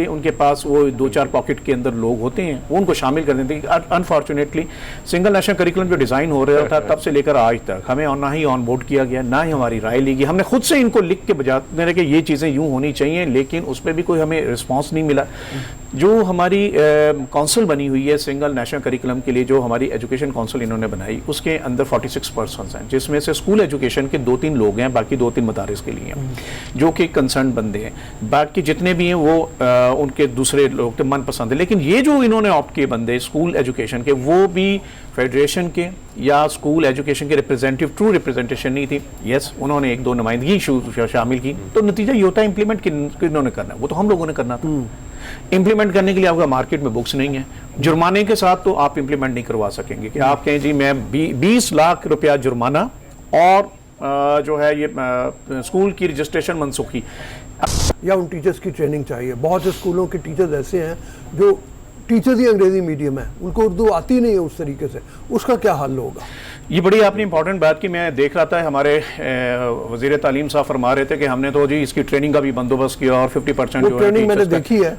उनके पास वो 2-4 पॉकेट के अंदर लोग होते हैं, वो उनको शामिल कर देते हैं। अनफॉर्चुनेटली सिंगल नेशनल करिकुलम जो डिज़ाइन हो रहा था तब से लेकर आज तक हमें ना ही ऑन बोर्ड किया गया, ना ही हमारी राय ली गई। हमने खुद से इनको लिख के बजाते रहे कि ये चीज़ें यूँ होनी चाहिए, लेकिन उस पर भी कोई हमें रिस्पॉन्स नहीं मिला। जो हमारी काउंसिल बनी हुई है सिंगल नेशनल करिकुलम के लिए, जो हमारी एजुकेशन काउंसिल इन्होंने बनाई, उसके अंदर 46 पर्सन्स हैं, जिसमें से स्कूल एजुकेशन के 2-3 लोग हैं, बाकी 2-3 मदारिस के लिए हैं जो कि कंसर्न बंदे हैं। बाकी जितने भी हैं वो उनके दूसरे लोग थे मनपसंद है, लेकिन ये जो इन्होंने ऑप्ट किए बंदे स्कूल एजुकेशन के, वो भी फेडरेशन के या स्कूल एजुकेशन के रिप्रेजेंटेटिव, ट्रू रिप्रेजेंटेशन नहीं थी। यस, उन्होंने एक दो नुमाइंदगी शामिल की, तो नतीजा ये होता है इम्प्लीमेंट किन्होंने करना है, वो तो हम लोगों ने करना था। इम्प्लीमेंट करने के लिए आपका मार्केट में बुक्स नहीं है, जुर्माने के साथ तो आप इम्प्लीमेंट नहीं करवा सकेंगे कि आप कहें जी मैं 20 लाख रुपया जुर्माना और जो है ये स्कूल की रजिस्ट्रेशन मनसूखी। या उन टीचर्स की ट्रेनिंग चाहिए। बहुत से स्कूलों के टीचर्स ऐसे हैं जो टीचर्स ही अंग्रेजी मीडियम है, उनको उर्दू आती नहीं है उस तरीके से, उसका क्या हल होगा? ये बड़ी आपने इंपॉर्टेंट बात की। मैं देख रहा था हमारे वजीर तालीम साहब फरमा रहे थे कि हमने तो जी इसकी ट्रेनिंग का भी बंदोबस्त किया और 50% वो ट्रेनिंग मैंने देखी है,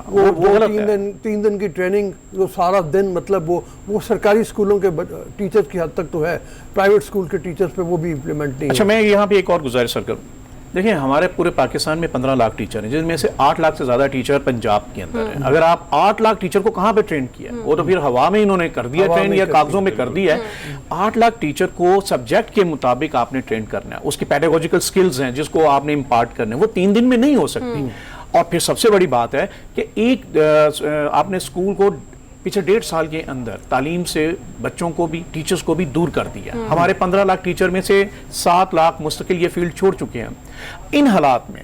वो गलत है। 3 दिन की ट्रेनिंग, जो सारा दिन मतलब वो सरकारी स्कूलों के टीचर्स की हद तक तो है, प्राइवेट स्कूल के टीचर्स पे वो भी इम्प्लीमेंट नहीं अच्छा, है। मैं यहाँ पे एक और गुजारिश करूँ। देखिए, हमारे पूरे पाकिस्तान में 15 लाख टीचर हैं, जिनमें से 8 लाख से ज़्यादा टीचर पंजाब के अंदर हैं। अगर आप 8 लाख टीचर को कहाँ पे ट्रेन किया, वो तो फिर हवा में इन्होंने कर दिया ट्रेन या कागजों में कर दिया है। 8 लाख टीचर को सब्जेक्ट के मुताबिक आपने ट्रेन करना है, उसकी पेडागोजिकल स्किल्स हैं जिसको आपने इम्पार्ट करने, वो 3 दिन में नहीं हो सकती। और फिर सबसे बड़ी बात है कि एक आपने स्कूल को पिछले 1.5 साल के अंदर तालीम से बच्चों को भी, टीचर्स को भी दूर कर दिया। हमारे 15 लाख टीचर में से 7 लाख मुस्तकिल ये फील्ड छोड़ चुके हैं। इन हालात में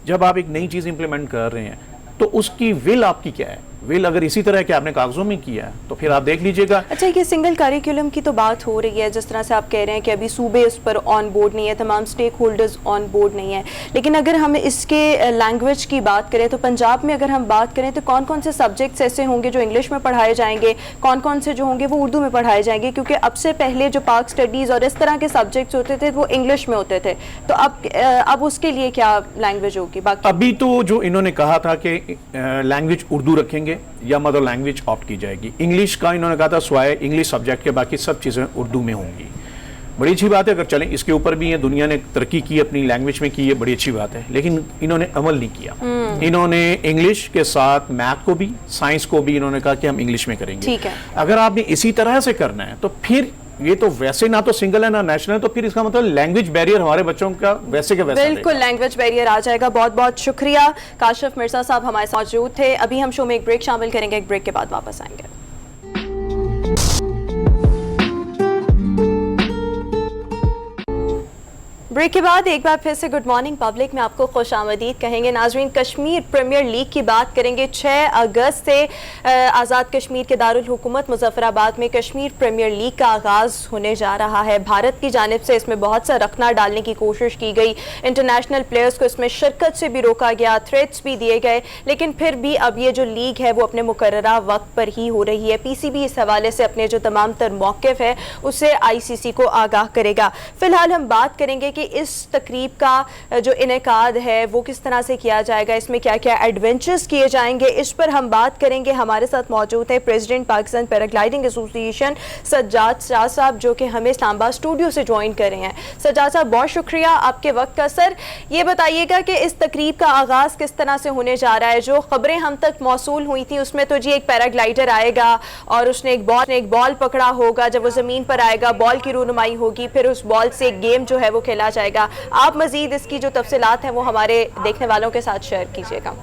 जब आप एक नई चीज़ इंप्लीमेंट कर रहे हैं तो उसकी विल आपकी क्या है? विल अगर इसी तरह के आपने कागजों में किया है तो फिर आप देख लीजिएगा। अच्छा, ये सिंगल करिकुलम की तो बात हो रही है, जिस तरह से आप कह रहे हैं कि अभी सूबे इस पर ऑन बोर्ड नहीं है, तमाम स्टेक होल्डर्स ऑन बोर्ड नहीं है, लेकिन अगर हम इसके लैंग्वेज की बात करें तो पंजाब में अगर हम बात करें तो कौन कौन से सब्जेक्ट्स ऐसे होंगे जो इंग्लिश में पढ़ाए जाएंगे, कौन कौन से जो होंगे वो उर्दू में पढ़ाए जाएंगे? क्योंकि अब से पहले जो पाक स्टडीज़ और इस तरह के सब्जेक्ट्स होते थे वो इंग्लिश में होते थे, तो अब उसके लिए क्या लैंग्वेज होगी? बाकी अभी तो जो इन्होंने कहा था कि लैंग्वेज उर्दू रखेंगे या मदर लैंग्वेज ऑप्ट की जाएगी। इंग्लिश का इन्होंने कहा था स्वाय इंग्लिश सब्जेक्ट के बाकी सब चीज़ें उर्दू में होंगी। बड़ी अच्छी बात है, अगर चलें इसके ऊपर भी है, दुनिया ने तरक्की की अपनी लैंग्वेज में की है, बड़ी अच्छी बात है, लेकिन इन्होंने अमल नहीं किया। इन्होंने इंग्लिश के साथ मैथ को भी, साइंस को भी इन्होंने कहा कि हम इंग्लिश में करेंगे। ठीक है, अगर आपने इसी तरह से करना है तो फिर ये तो वैसे ना तो सिंगल है ना नेशनल, तो फिर इसका मतलब लैंग्वेज बैरियर हमारे बच्चों का वैसे के वैसे बिल्कुल लैंग्वेज बैरियर आ जाएगा। बहुत बहुत शुक्रिया काशिफ मिर्जा साहब हमारे साथ मौजूद थे। अभी हम शो में एक ब्रेक शामिल करेंगे, एक ब्रेक के बाद वापस आएंगे। ब्रेक के बाद एक बार फिर से गुड मॉर्निंग पब्लिक में आपको खुशामदीद कहेंगे। नाजरीन, कश्मीर प्रीमियर लीग की बात करेंगे। 6 अगस्त से आज़ाद कश्मीर के दारुल हुकूमत मुजफ्फराबाद में कश्मीर प्रीमियर लीग का आगाज़ होने जा रहा है। भारत की जानिब से इसमें बहुत सा रखना डालने की कोशिश की गई, इंटरनेशनल प्लेयर्स को इसमें शिरकत से भी रोका गया, थ्रेट्स भी दिए गए, लेकिन फिर भी अब ये जो लीग है वो अपने मुकर्ररा वक्त पर ही हो रही है। PCB इस हवाले से अपने जो तमाम तर मौक़िफ़ है उससे ICC को आगाह करेगा। फिलहाल हम बात करेंगे कि इस तकरीब का जो इनेकाद है वो किस तरह से किया जाएगा, इसमें क्या क्या एडवेंचर्स किए जाएंगे, इस पर हम बात करेंगे। हमारे साथ मौजूद है president Pakistan paragliding association Sajjad Shah साहब, जो कि हमें इस्लामाबाद स्टूडियो से ज्वाइन कर रहे हैं। सज्जाद साहब, बहुत शुक्रिया आपके वक्त का। सर, ये बताइएगा कि इस तकरीब का आगाज़ किस तरह से होने जा रहा है? जो खबरें हम तक मौसूल हुई थी उसमें तो जी एक पैराग्लाइडर आएगा और उसने एक बॉल पकड़ा होगा, जब वो ज़मीन पर आएगा बॉल की रूनुमाई होगी, फिर उस बॉल से एक गेम जो है वो खेला जाएगा। आप मजीद इसकी जो तफसीलात हैं वो हमारे देखने वालों के साथ शेयर कीजिएगा।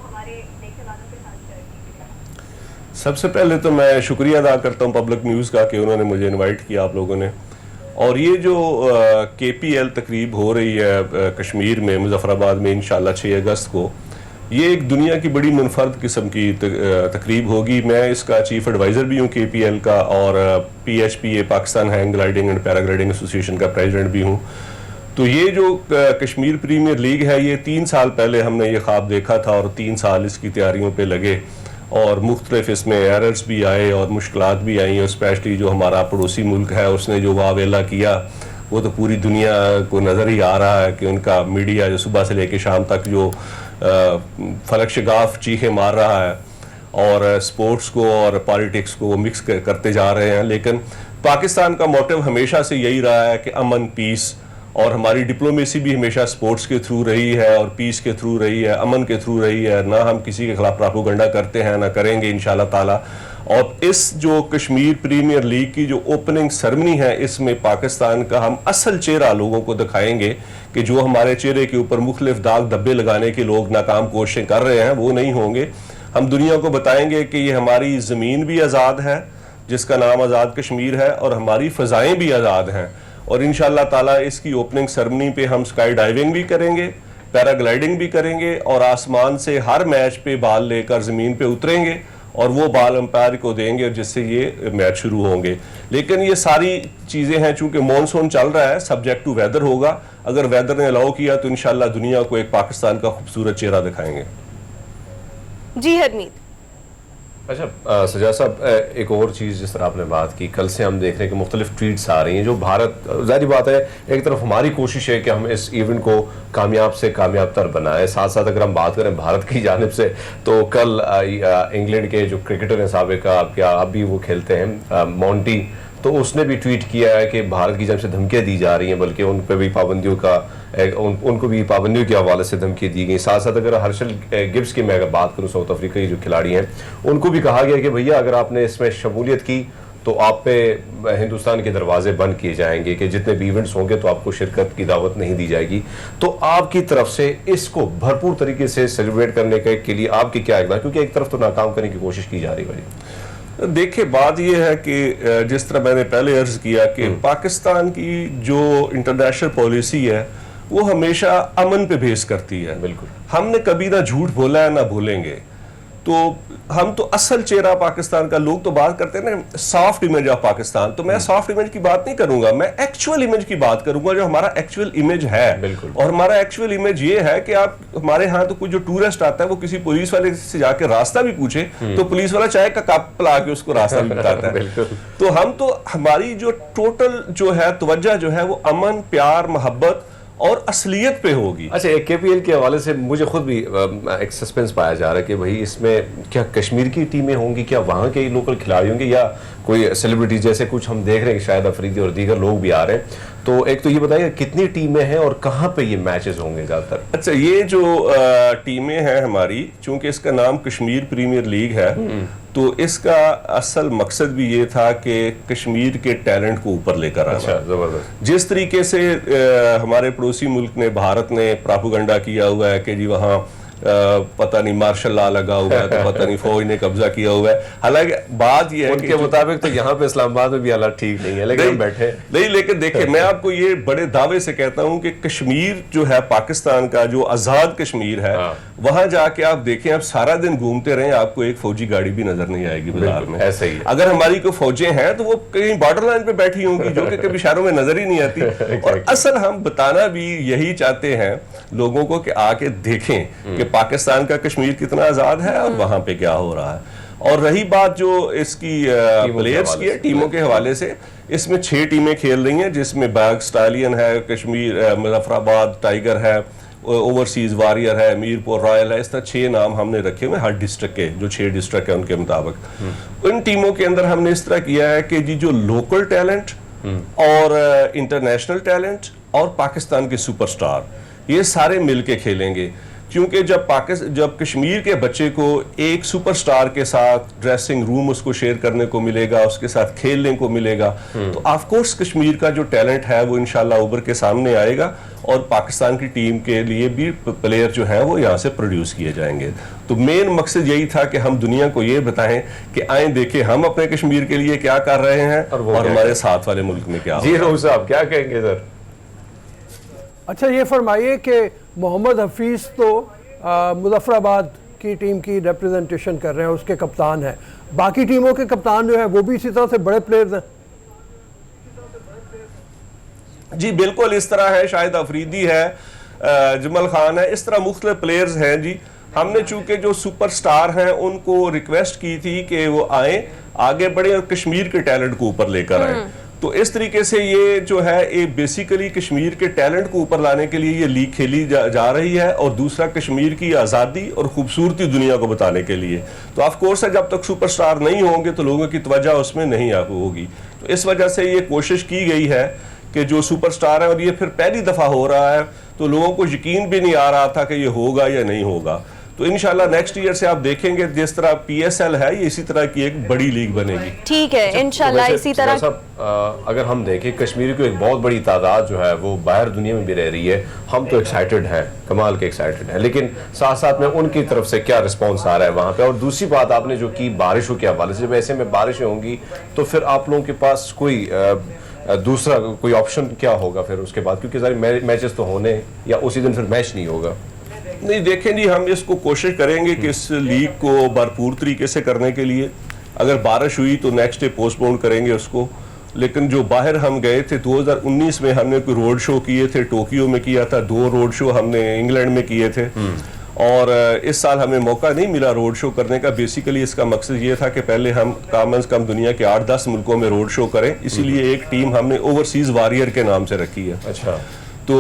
सबसे पहले तो मैं शुक्रिया अदा करता हूं पब्लिक न्यूज़ का कि उन्होंने मुझे इनवाइट किया आप लोगों ने। और ये जो KPL तकरीब हो रही है कश्मीर में मुजफ्फराबाद में इंशाल्लाह 6 अगस्त को, ये एक दुनिया की बड़ी मुनफरद किस्म की तकरीब होगी। मैं इसका चीफ एडवाइज़र भी हूँ KPL का और PHPA Pakistan hang gliding and paragliding association का प्रेसिडेंट भी हूँ। तो ये जो कश्मीर प्रीमियर लीग है, ये 3 साल पहले हमने ये ख्वाब देखा था और 3 साल इसकी तैयारियों पे लगे और मुख्तलिफ इसमें एरर्स भी आए और मुश्किलात भी आई, और स्पेशली जो हमारा पड़ोसी मुल्क है उसने जो वावेला किया वो तो पूरी दुनिया को नज़र ही आ रहा है कि उनका मीडिया जो सुबह से लेकर शाम तक जो फलक शगाफ चीखें मार रहा है और स्पोर्ट्स को और पॉलिटिक्स को वो मिक्स करते जा रहे हैं। लेकिन पाकिस्तान का मोटिव हमेशा से यही रहा है कि अमन, पीस, और हमारी डिप्लोमेसी भी हमेशा स्पोर्ट्स के थ्रू रही है और पीस के थ्रू रही है, अमन के थ्रू रही है। ना हम किसी के खिलाफ प्रोपेगेंडा करते हैं, ना करेंगे इंशाल्लाह ताला। और इस जो कश्मीर प्रीमियर लीग की जो ओपनिंग सेरेमनी है, इसमें पाकिस्तान का हम असल चेहरा लोगों को दिखाएंगे कि जो हमारे चेहरे के ऊपर मुख्तलिफ दाग धब्बे लगाने के लोग नाकाम कोशिशें कर रहे हैं वो नहीं होंगे। हम दुनिया को बताएंगे कि ये हमारी ज़मीन भी आज़ाद है जिसका नाम आज़ाद कश्मीर है, और हमारी फ़ज़ाएँ भी आज़ाद हैं। और इंशाअल्लाह ताला इसकी ओपनिंग सेरेमनी पे हम स्काई डाइविंग भी करेंगे, पैराग्लाइडिंग भी करेंगे, और आसमान से हर मैच पे बाल लेकर ज़मीन पे उतरेंगे और वो बाल अंपायर को देंगे जिससे ये मैच शुरू होंगे। लेकिन ये सारी चीज़ें हैं, चूंकि मॉनसून चल रहा है, सब्जेक्ट टू वेदर होगा। अगर वेदर ने अलाउ किया तो इंशाअल्लाह दुनिया को एक पाकिस्तान का खूबसूरत चेहरा दिखाएंगे। जी हरमीत। अच्छा सजा साहब, एक और चीज़ जिस तरह आपने बात की, कल से हम देख रहे हैं कि मुख्तलिफ ट्वीट्स आ रही हैं जो भारत, जाहिर बात है एक तरफ हमारी कोशिश है कि हम इस इवेंट को कामयाब से कामयाब तर बनाएं, साथ साथ अगर हम बात करें भारत की जानिब से तो कल इंग्लैंड के जो क्रिकेटर हैं साबिका, क्या अब भी वो खेलते हैं, मॉन्टी, तो उसने भी ट्वीट किया है कि भारत की जानिब से धमकियाँ दी जा रही हैं, बल्कि उन पर भी पाबंदियों का उनको भी पाबंदियों के हवाले से धमकी दी गई। साथ साथ अगर हर्षल गिब्स की मैं अगर बात करूँ, साउथ अफ्रीका के जो खिलाड़ी हैं, उनको भी कहा गया कि भैया अगर आपने इसमें शमूलियत की तो आप पे हिंदुस्तान के दरवाजे बंद किए जाएंगे, कि जितने भी इवेंट्स होंगे तो आपको शिरकत की दावत नहीं दी जाएगी। तो आपकी तरफ से इसको भरपूर तरीके से सेलिब्रेट करने के लिए आपकी क्या इकदाम, क्योंकि एक तरफ तो नाकाम करने की कोशिश की जा रही है। देखिए, बात यह है कि जिस तरह मैंने पहले अर्ज किया कि पाकिस्तान की जो इंटरनेशनल पॉलिसी है वो हमेशा अमन पे बेस करती है। बिल्कुल, हमने कभी ना झूठ बोला है ना भूलेंगे। तो हम तो असल चेहरा पाकिस्तान का, लोग तो बात करते हैं ना सॉफ्ट इमेज ऑफ पाकिस्तान, तो मैं सॉफ्ट इमेज की बात नहीं करूंगा, मैं एक्चुअल इमेज की बात करूंगा, जो हमारा एक्चुअल इमेज है। बिल्कुल। और हमारा एक्चुअल इमेज ये है कि आप हमारे यहाँ तो कोई जो टूरिस्ट आता है वो किसी पुलिस वाले से जाके रास्ता भी पूछे तो पुलिस वाला चाय का कप पिला के उसको रास्ता भी बताता है। तो हम तो, हमारी जो टोटल जो है तवज्जो जो है वो अमन, प्यार, मोहब्बत और असलियत पे होगी। अच्छा, एक KPL के हवाले से मुझे खुद भी एक सस्पेंस पाया जा रहा है कि भाई इसमें क्या कश्मीर की टीमें होंगी, क्या वहाँ के लोकल खिलाड़ी होंगे, या कोई सेलिब्रिटी जैसे कुछ हम देख रहे हैं, शायद अफरीदी और दीगर लोग भी आ रहे हैं। तो एक तो ये बताइए कितनी टीमें हैं और कहाँ पे ये मैचेस होंगे ज़्यादातर? अच्छा, ये जो टीमें हैं हमारी, चूंकि इसका नाम कश्मीर प्रीमियर लीग है, तो इसका असल मकसद भी ये था कि कश्मीर के टैलेंट को ऊपर लेकर आना। अच्छा, जबरदस्त। जिस तरीके से हमारे पड़ोसी मुल्क ने, भारत ने प्रोपेगेंडा किया हुआ है कि जी वहाँ पता नहीं मार्शल लॉ लगा हुआ है, तो पता नहीं फौज ने कब्जा किया हुआ है। हालांकि बात यह है उनके मुताबिक तो यहाँ पे इस्लामाबाद में भी हालात ठीक नहीं है, लेकिन हम बैठे नहीं। लेकिन देखिए, मैं आपको ये बड़े दावे से कहता हूँ कि कश्मीर जो है पाकिस्तान का, जो आजाद कश्मीर है, वहां जाके आप देखें, आप सारा दिन घूमते रहें, आपको एक फौजी गाड़ी भी नजर नहीं आएगी बाजार में। ऐसा ही है। अगर हमारी कोई फौजें हैं तो वो कहीं बॉर्डर लाइन पे बैठी होंगी, जो कि कभी शहरों में नजर ही नहीं आती। और असल हम बताना भी यही चाहते हैं लोगों को कि आके देखें कि पाकिस्तान का कश्मीर कितना आजाद है और वहां पे क्या हो रहा है। और रही बात जो इसकी प्लेयर्स की है, टीमों के हवाले से, इसमें 6 टीमें खेल रही हैं, जिसमें बैग स्टालियन है, कश्मीर मुजफ्फराबाद टाइगर है, ओवरसीज वॉरियर है, मीरपुर रॉयल है। इस तरह 6 नाम हमने रखे हुए हर डिस्ट्रिक्ट के, जो 6 डिस्ट्रिक्ट है उनके मुताबिक। उन टीमों के अंदर हमने इस तरह किया है कि जी जो लोकल टैलेंट और इंटरनेशनल टैलेंट और पाकिस्तान के सुपरस्टार, ये सारे मिलके खेलेंगे। क्योंकि जब कश्मीर के बच्चे को एक सुपरस्टार के साथ ड्रेसिंग रूम उसको शेयर करने को मिलेगा, उसके साथ खेलने को मिलेगा, तो ऑफ कोर्स कश्मीर का जो टैलेंट है वो इंशाल्लाह उभर के सामने आएगा और पाकिस्तान की टीम के लिए भी प्लेयर जो हैं वो यहाँ से प्रोड्यूस किए जाएंगे। तो मेन मकसद यही था कि हम दुनिया को ये बताएं कि आए देखें हम अपने कश्मीर के लिए क्या कर रहे हैं और हमारे साथ वाले मुल्क में क्या। जी रऊफ साहब क्या कहेंगे सर? अच्छा, ये फरमाइए कि मोहम्मद हफीज़ तो मुजफ्फराबाद की टीम की रिप्रेजेंटेशन कर रहे हैं, उसके कप्तान हैं, बाकी टीमों के कप्तान जो है वो भी इसी तरह से बड़े प्लेयर्स हैं। जी बिल्कुल इस तरह है, शाहिद अफरीदी है, जमल खान है, इस तरह मुख्तलिफ प्लेयर्स हैं। जी हमने चूंकि जो सुपरस्टार हैं उनको रिक्वेस्ट की थी कि वो आए, आगे बढ़े और कश्मीर के टैलेंट को ऊपर लेकर आए। तो इस तरीके से ये जो है ये बेसिकली कश्मीर के टैलेंट को ऊपर लाने के लिए ये लीग खेली जा रही है, और दूसरा कश्मीर की आज़ादी और खूबसूरती दुनिया को बताने के लिए। तो ऑफ कोर्स है, जब तक सुपरस्टार नहीं होंगे तो लोगों की तवज्जो उसमें नहीं होगी। तो इस वजह से ये कोशिश की गई है कि जो सुपरस्टार है, और ये फिर पहली दफ़ा हो रहा है, तो लोगों को यकीन भी नहीं आ रहा था कि ये होगा या नहीं होगा। तो इंशाल्लाह नेक्स्ट ईयर से आप देखेंगे जिस तरह PSL है ये इसी तरह की एक बड़ी लीग बनेगी। ठीक है, इंशाल्लाह इसी तरह। अगर हम देखें कश्मीर की एक बहुत बड़ी तादाद जो है वो बाहर दुनिया में भी रह रही है, हम तो एक्साइटेड हैं, कमाल के एक्साइटेड हैं, लेकिन साथ साथ में उनकी तरफ से क्या रिस्पॉन्स आ रहा है वहाँ पे। और दूसरी बात आपने जो की बारिशों के हवाले से, जब ऐसे में बारिशें होंगी तो फिर आप लोगों के पास कोई दूसरा कोई ऑप्शन क्या होगा फिर उसके बाद, क्योंकि सारे मैचेस तो होने या उसी दिन फिर मैच नहीं होगा। नहीं देखें जी, हम इसको कोशिश करेंगे कि इस लीग को भरपूर तरीके से करने के लिए अगर बारिश हुई तो नेक्स्ट डे पोस्टपोन करेंगे उसको। लेकिन जो बाहर हम गए थे 2019 में हमने कोई रोड शो किए थे, टोक्यो में किया था, 2 रोड शो हमने इंग्लैंड में किए थे, और इस साल हमें मौका नहीं मिला रोड शो करने का। बेसिकली इसका मकसद ये था कि पहले हम कम से कम दुनिया के 8-10 मुल्कों में रोड शो करें, इसीलिए एक टीम हमने ओवरसीज वॉरियर के नाम से रखी है। अच्छा, तो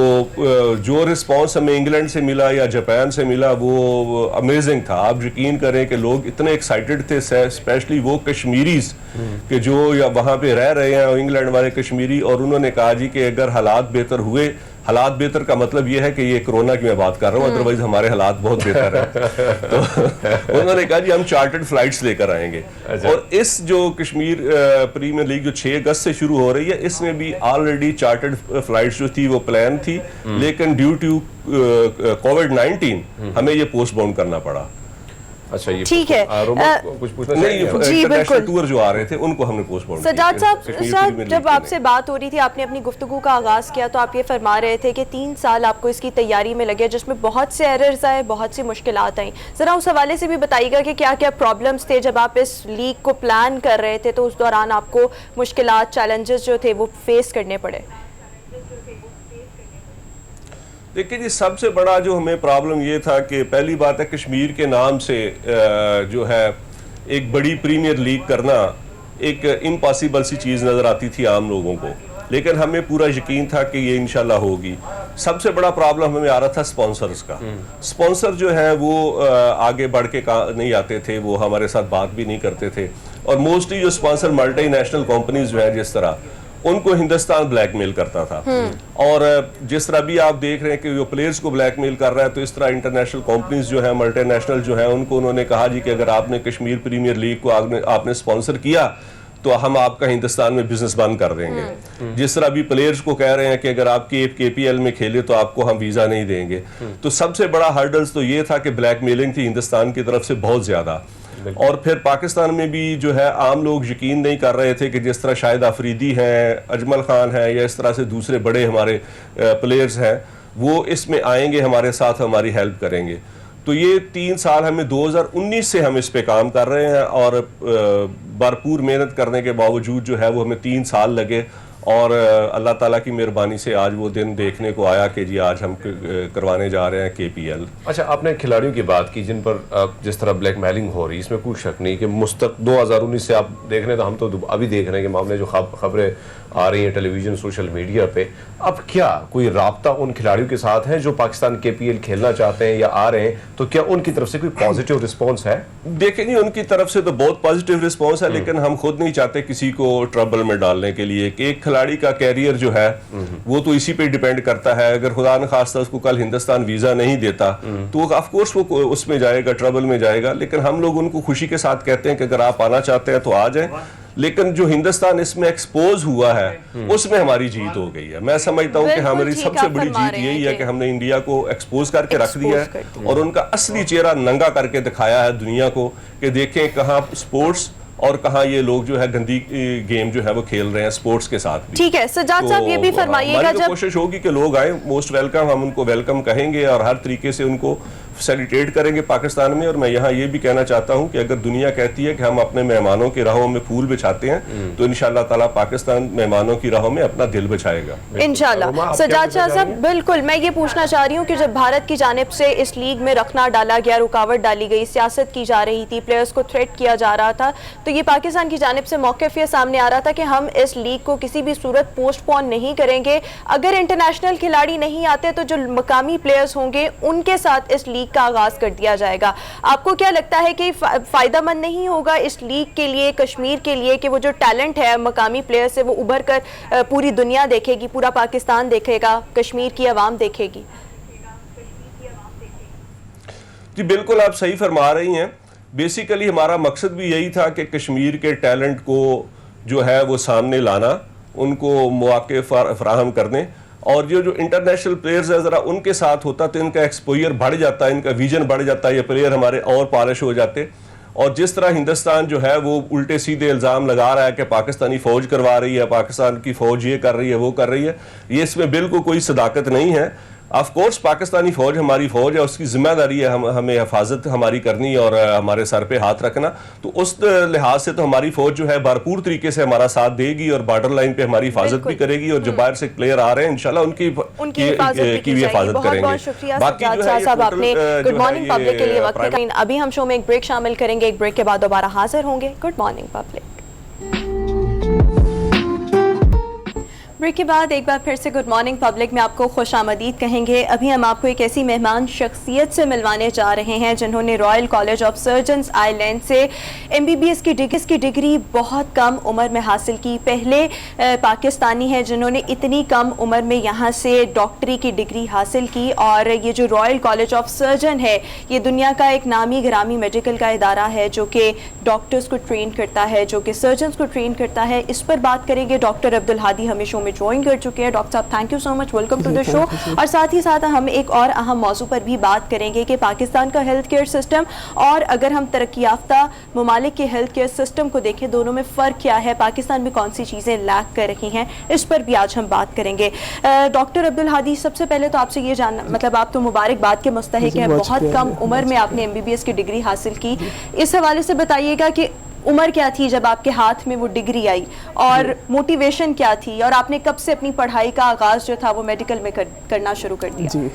जो रिस्पांस हमें इंग्लैंड से मिला या जापान से मिला वो अमेजिंग था। आप यकीन करें कि लोग इतने एक्साइटेड थे, स्पेशली वो कश्मीरीज कि जो या वहाँ पे रह रहे हैं इंग्लैंड वाले कश्मीरी, और उन्होंने कहा जी कि अगर हालात बेहतर हुए, हालात बेहतर का मतलब ये है कि ये कोरोना की मैं बात कर रहा हूँ, अदरवाइज हमारे हालात बहुत बेहतर हैं। तो उन्होंने कहा जी हम चार्टर्ड फ्लाइट्स लेकर आएंगे। और इस जो कश्मीर प्रीमियर लीग जो 6 अगस्त से शुरू हो रही है, इसमें भी ऑलरेडी चार्टर्ड फ्लाइट्स जो थी वो प्लान थी, लेकिन ड्यू टू कोविड-19 हमें ये पोस्टपोन करना पड़ा। अच्छा, ये ठीक है, कुछ पूछना नहीं, जी बिल्कुल, टूर जो आ रहे थे उनको हमने पोस्टपोन किया। सजाद साहब, जब आपसे बात हो रही थी, आपने अपनी गुफ्तगू का आगाज़ किया तो आप ये फरमा रहे थे कि 3 साल आपको इसकी तैयारी में लगे, जिसमें बहुत से एरर्स आए, बहुत सी मुश्किलात आई। ज़रा उस हवाले से भी बताइएगा कि क्या क्या प्रॉब्लम्स थे जब आप इस लीग को प्लान कर रहे थे, तो उस दौरान आपको मुश्किलात, चैलेंजेस जो थे वो फेस करने पड़े। देखिए जी, सबसे बड़ा जो हमें प्रॉब्लम ये था कि पहली बात है कश्मीर के नाम से जो है एक बड़ी प्रीमियर लीग करना एक इम्पॉसिबल सी चीज़ नज़र आती थी आम लोगों को, लेकिन हमें पूरा यकीन था कि ये इंशाल्लाह होगी। सबसे बड़ा प्रॉब्लम हमें आ रहा था स्पॉन्सर्स का। स्पॉन्सर जो है वो आगे बढ़ के नहीं आते थे, वो हमारे साथ बात भी नहीं करते थे, और मोस्टली जो स्पॉन्सर मल्टी नेशनल कंपनीज जो है जिस तरह, उनको हिंदुस्तान ब्लैकमेल करता था। और जिस तरह भी आप देख रहे हैं कि जो प्लेयर्स को ब्लैकमेल कर रहा है, तो इस तरह इंटरनेशनल कंपनीज जो है, मल्टीनेशनल जो है, उनको उन्होंने कहा जी कि अगर आपने कश्मीर प्रीमियर लीग को आपने स्पॉन्सर किया तो हम आपका हिंदुस्तान में बिजनेस बंद कर देंगे। जिस तरह भी प्लेयर्स को कह रहे हैं कि अगर आप KPL में खेले तो आपको हम वीज़ा नहीं देंगे। तो सबसे बड़ा हर्डल्स तो ये था कि ब्लैकमेलिंग थी हिंदुस्तान की तरफ से बहुत ज़्यादा। और फिर पाकिस्तान में भी जो है आम लोग यकीन नहीं कर रहे थे कि जिस तरह शाहिद अफरीदी हैं, अजमल खान हैं, या इस तरह से दूसरे बड़े हमारे प्लेयर्स हैं, वो इसमें आएंगे हमारे साथ, हमारी हेल्प करेंगे। तो ये 3 साल हमें 2019 से हम इस पे काम कर रहे हैं, और भरपूर मेहनत करने के बावजूद जो है वो हमें 3 साल लगे, और अल्लाह ताला की मेहरबानी से आज वो दिन देखने को आया कि जी आज हम करवाने जा रहे हैं KPL। अच्छा, आपने खिलाड़ियों की बात की जिन पर जिस तरह ब्लैकमेलिंग हो रही है, इसमें कोई शक नहीं कि 2019 से आप देख रहे हैं, तो हम तो अभी देख रहे हैं कि मामले जो खबरें आ रही हैं टेलीविजन, सोशल मीडिया पे, अब क्या कोई राब्ता उन खिलाड़ियों के साथ है जो पाकिस्तान KPL खेलना चाहते हैं या आ रहे हैं, तो क्या उनकी तरफ से कोई पॉजिटिव रिस्पॉन्स है? देखें जी, उनकी तरफ से तो बहुत पॉजिटिव रिस्पॉन्स है, लेकिन हम खुद नहीं चाहते किसी को ट्रबल में डालने के लिए। कि एक खिलाड़ी का कैरियर जो है वो तो इसी पे डिपेंड करता है। अगर खुदा न खास्ता उसको कल हिंदुस्तान वीजा नहीं देता तो ऑफ कोर्स वो उसमें जाएगा, ट्रबल में जाएगा। लेकिन हम लोग उनको खुशी के साथ कहते हैं कि अगर आप आना चाहते हैं तो आ जाएं। लेकिन जो हिंदुस्तान इसमें एक्सपोज हुआ है उसमें हमारी जीत हो गई है। मैं समझता हूँ कि हमारी सबसे बड़ी जीत यही है कि हमने इंडिया को एक्सपोज करके रख दिया है और उनका असली चेहरा नंगा करके दिखाया है दुनिया को कि देखें कहाँ स्पोर्ट्स और कहाँ ये लोग जो है गंदी गेम जो है वो खेल रहे हैं स्पोर्ट्स के साथ भी। ठीक है सजाद साहब, ये भी फरमाइएगा, जब कोशिश होगी कि लोग आए, मोस्ट वेलकम, हम उनको वेलकम कहेंगे और हर तरीके से उनको फैसिलिटेट करेंगे पाकिस्तान में। और मैं यहाँ ये भी कहना चाहता हूँ कि अगर दुनिया कहती है कि हम अपने मेहमानों की राहों में फूल बिछाते हैं तो इंशाल्लाह ताला पाकिस्तान मेहमानों की राहों में अपना दिल बिछाएगा इंशाल्लाह। सजाद शाह साहब, बिल्कुल मैं ये पूछना चाह रही हूँ कि जब भारत की जानिब से इस लीग में रखना डाला गया, रुकावट डाली गई, सियासत की जा रही थी, प्लेयर्स को थ्रेट किया जा रहा था, तो ये पाकिस्तान की जानिब से मौक़िफ़ ये सामने आ रहा था कि हम इस लीग को किसी भी सूरत पोस्टपोन नहीं करेंगे। अगर इंटरनेशनल खिलाड़ी नहीं आते तो जो मकामी प्लेयर्स होंगे उनके साथ इस लीग का आगाज कर दिया जाएगा। आपको क्या लगता है कि फायदेमंद नहीं होगा इस लीग के लिए, कश्मीर के लिए, कि वो जो टैलेंट है मकामी प्लेयर से वो उभर कर पूरी दुनिया देखेगी, पूरा पाकिस्तान देखेगा, कश्मीर की आवाम देखेगी? जी बिल्कुल, आप सही फरमा रही हैं। बेसिकली हमारा मकसद भी यही था कि कश्मीर के टैलेंट को जो है वो सामने लाना, उनको मौके फराहम कर दें, और जो इंटरनेशनल प्लेयर्स है ज़रा उनके साथ होता तो इनका एक्सपोजर बढ़ जाता, इनका विजन बढ़ जाता, ये प्लेयर हमारे और पॉलिश हो जाते। और जिस तरह हिंदुस्तान जो है वो उल्टे सीधे इल्ज़ाम लगा रहा है कि पाकिस्तानी फ़ौज करवा रही है, पाकिस्तान की फ़ौज ये कर रही है, वो कर रही है, ये इसमें बिल्कुल कोई सदाकत नहीं है। ऑफ कोर्स पाकिस्तानी फ़ौज हमारी फ़ौज है, उसकी जिम्मेदारी है हमें हिफाजत हमारी करनी और हमारे सर पे हाथ रखना। तो उस लिहाज से तो हमारी फ़ौज जो है भरपूर तरीके से हमारा साथ देगी और बॉर्डर लाइन पे हमारी हिफाजत भी करेगी, और जो बाहर से प्लेयर आ रहे हैं इंशाल्लाह उनकी हिफाजत करेंगे। बहुत शुक्रिया साहब, आपने गुड मॉर्निंग पब्लिक के लिए वक्त निकाला। अभी हम शो में एक ब्रेक शामिल करेंगे, एक ब्रेक के बाद दोबारा हाजिर होंगे। Good morning public. ब्रेक के बाद एक बार फिर से गुड मॉर्निंग पब्लिक में आपको खुश आमदीद कहेंगे। अभी हम आपको एक ऐसी मेहमान शख्सियत से मिलवाने जा रहे हैं जिन्होंने royal college of surgeons Ireland से MBBS की डिग्री बहुत कम उम्र में हासिल की। पहले पाकिस्तानी है जिन्होंने इतनी कम उम्र में यहाँ से डॉक्टरी की डिग्री हासिल की। और ये जो रॉयल कॉलेज ऑफ सर्जन है ये दुनिया का एक नामी ग्रामी मेडिकल का इदारा है जो कि डॉक्टर्स को ट्रेन करता है, जो कि सर्जन्स को ट्रेन करता है। इस पर बात करेंगे। डॉक्टर अब्दुल हादी हमें शो में ज्वाइन कर चुके हैं। डॉक्टर साहब thank you so much, welcome to the show. और साथ ही साथ हम एक और अहम मौजू पर भी बात करेंगे कि पाकिस्तान का हेल्थ केयर सिस्टम और अगर हम तरक्की याफ्ता ममालिक के हेल्थ केयर सिस्टम को देखें, दोनों में फ़र्क क्या है, पाकिस्तान में कौन सी चीज़ें लैक कर रही हैं, इस पर भी आज हम बात करेंगे। डॉक्टर अब्दुल हादी, सबसे पहले तो आपसे ये जानना, मतलब आप तो मुबारकबाद के मुस्तहिक हैं, बहुत कम उम्र में आपने MBBS की डिग्री हासिल की। इस हवाले से बताइएगा कि उम्र क्या थी जब आपके हाथ में वो डिग्री आई, और मोटिवेशन क्या थी, और आपने कब से अपनी पढ़ाई का आगाज़ जो था वो मेडिकल में करना शुरू कर दिया? जी,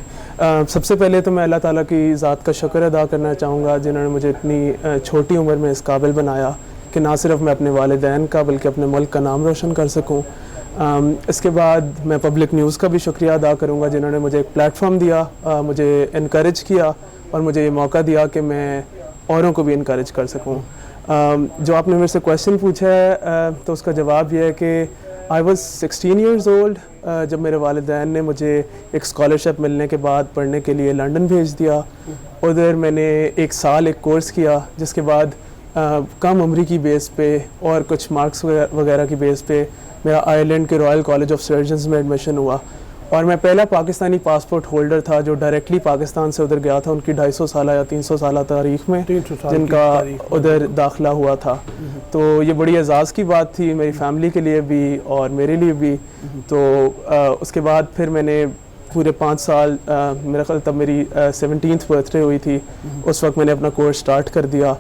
सबसे पहले तो मैं अल्लाह ताला की ज़ात का शुक्र अदा करना चाहूँगा जिन्होंने मुझे इतनी छोटी उम्र में इस काबिल बनाया कि ना सिर्फ मैं अपने वालिदैन का बल्कि अपने मुल्क का नाम रोशन कर सकूँ। इसके बाद मैं पब्लिक न्यूज़ का भी शुक्रिया अदा करूँगा जिन्होंने मुझे एक प्लेटफॉर्म दिया, मुझे इनकरेज किया और मुझे ये मौका दिया कि मैं औरों को भी इनकरेज कर सकूँ। जो आपने मेरे से क्वेश्चन पूछा है तो उसका जवाब ये है कि आई वॉज 16 years old जब मेरे वालिदैन ने मुझे एक स्कॉलरशिप मिलने के बाद पढ़ने के लिए लंदन भेज दिया। उधर मैंने एक साल एक कोर्स किया, जिसके बाद कम उम्री की बेस पे और कुछ मार्क्स वगैरह की बेस पे मेरा आयरलैंड के रॉयल कॉलेज ऑफ सर्जन्स में एडमिशन हुआ। और मैं पहला पाकिस्तानी पासपोर्ट होल्डर था जो डायरेक्टली पाकिस्तान से उधर गया था उनकी 250 साल या 300 साल तारीख में, जिनका उधर दाखिला हुआ था। तो ये बड़ी एजाज़ की बात थी मेरी फैमिली के लिए भी और मेरे लिए भी। तो उसके बाद फिर मैंने पूरे 5 साल, मेरा ख्याल तब मेरी 17th बर्थडे हुई थी, उस वक्त मैंने अपना कोर्स स्टार्ट कर दिया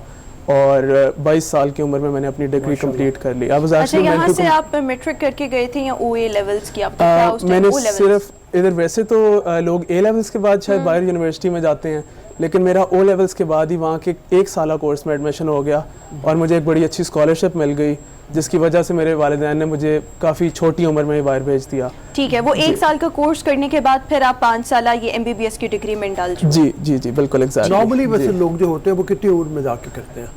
और 22 साल की उम्र में मैंने अपनी डिग्री कंप्लीट कर ली। अच्छा, यहाँ से आप मैट्रिक करके गए थे या OA लेवल्स की आपको क्या उस टाइम? मैंने सिर्फ इधर, वैसे तो लोग A लेवल्स के बाद शायद बाहर यूनिवर्सिटी में जाते हैं, लेकिन मेरा O लेवल्स के बाद ही वहाँ के 1 साल कोर्स में एडमिशन हो गया और मुझे एक बड़ी अच्छी स्कॉलरशिप मिल गई, जिसकी वजह से मेरे वालिदैन ने मुझे काफ़ी छोटी उम्र में बाहर भेज दिया। ठीक है, वो 1 साल का कोर्स करने के बाद फिर आप 5 साल ये MBBS की डिग्री में डाल चुके? जी जी जी, बिल्कुल एग्जैक्टली। नॉर्मली वैसे लोग जो होते हैं वो कितनी उम्र में जाके करते हैं?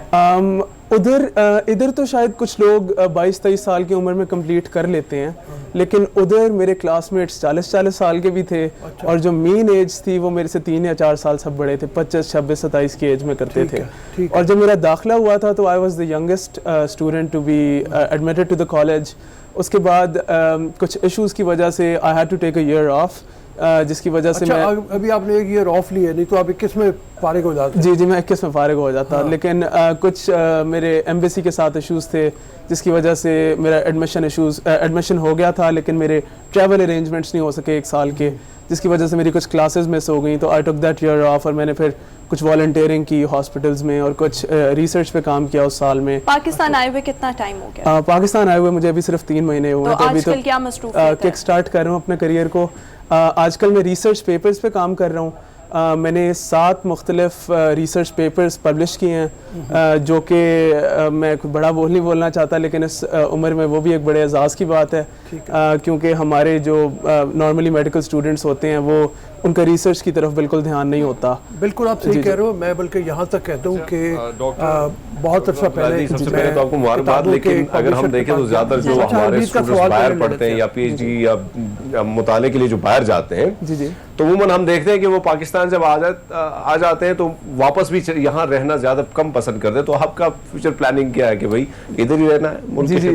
इधर तो शायद कुछ लोग 22-23 साल की उम्र में कंप्लीट कर लेते हैं, लेकिन उधर मेरे क्लासमेट्स 40-40 साल के भी थे। अच्छा। और जो मीन एज थी वो मेरे से 3 या 4 साल सब बड़े थे, 25, 26, 27 की एज में करते थे। और जब मेरा दाखिला हुआ था तो I was the youngest student to be admitted to the college. उसके बाद कुछ इश्यूज़ की वजह से I had to take a year off, जिसकी वजह से मैं अभी आपने 1 ईयर ऑफ लिया, नहीं तो आप 21 में फारिग हो जाते? जी जी, मैं 21 में फारिग हो जाता। हाँ। लेकिन कुछ मेरे एम्बेसी के साथ इश्यूज़ थे जिसकी वजह से मेरा एडमिशन हो गया था, लेकिन मेरे ट्रैवल अरेंजमेंट्स नहीं हो सके 1 साल के, जिसकी वजह से मेरी कुछ क्लासेस मिस हो गई। तो आई टुक दैट ईयर ऑफ और मैंने फिर कुछ वॉलंटियरिंग की हॉस्पिटल्स में और कुछ रिसर्च पे काम किया उस साल में। पाकिस्तान आए हुए कितना टाइम हो गया? पाकिस्तान आए हुए मुझे अभी सिर्फ 3 महीने हुए हैं। तो आजकल क्या मसरूफियत है? किक स्टार्ट कर रहा हूँ अपने करियर को। आजकल मैं रिसर्च पेपर्स पे काम कर रहा हूँ। मैंने 7 मुख्तलिफ रिसर्च पेपर्स पब्लिश किए हैं, जो कि मैं कुछ बड़ा नहीं बोलना चाहता, लेकिन इस उम्र में वो भी एक बड़े एजाज़ की बात है, क्योंकि हमारे जो नॉर्मली मेडिकल स्टूडेंट्स होते हैं वो उनका रिसर्च की तरफ बिल्कुल ध्यान नहीं होता। बिल्कुल आप सही कह रहे हो। मैं बल्कि यहाँ तक कहता हूँ कि बहुत अर्सा पहले, सबसे पहले तो आपको मुबारकबाद, लेकिन अगर हम देखें तो ज्यादातर जो हमारे स्टूडेंट्स बाहर पढ़ते हैं या पीएचडी या मुताले के लिए जो बाहर जाते हैं, तो उमूमन हम देखते हैं कि वो पाकिस्तान जब आ जाते हैं तो वापस भी यहाँ रहना ज्यादा कम पसंद करते हैं। तो आपका फ्यूचर प्लानिंग क्या है कि भाई इधर ही रहना है? जी जी,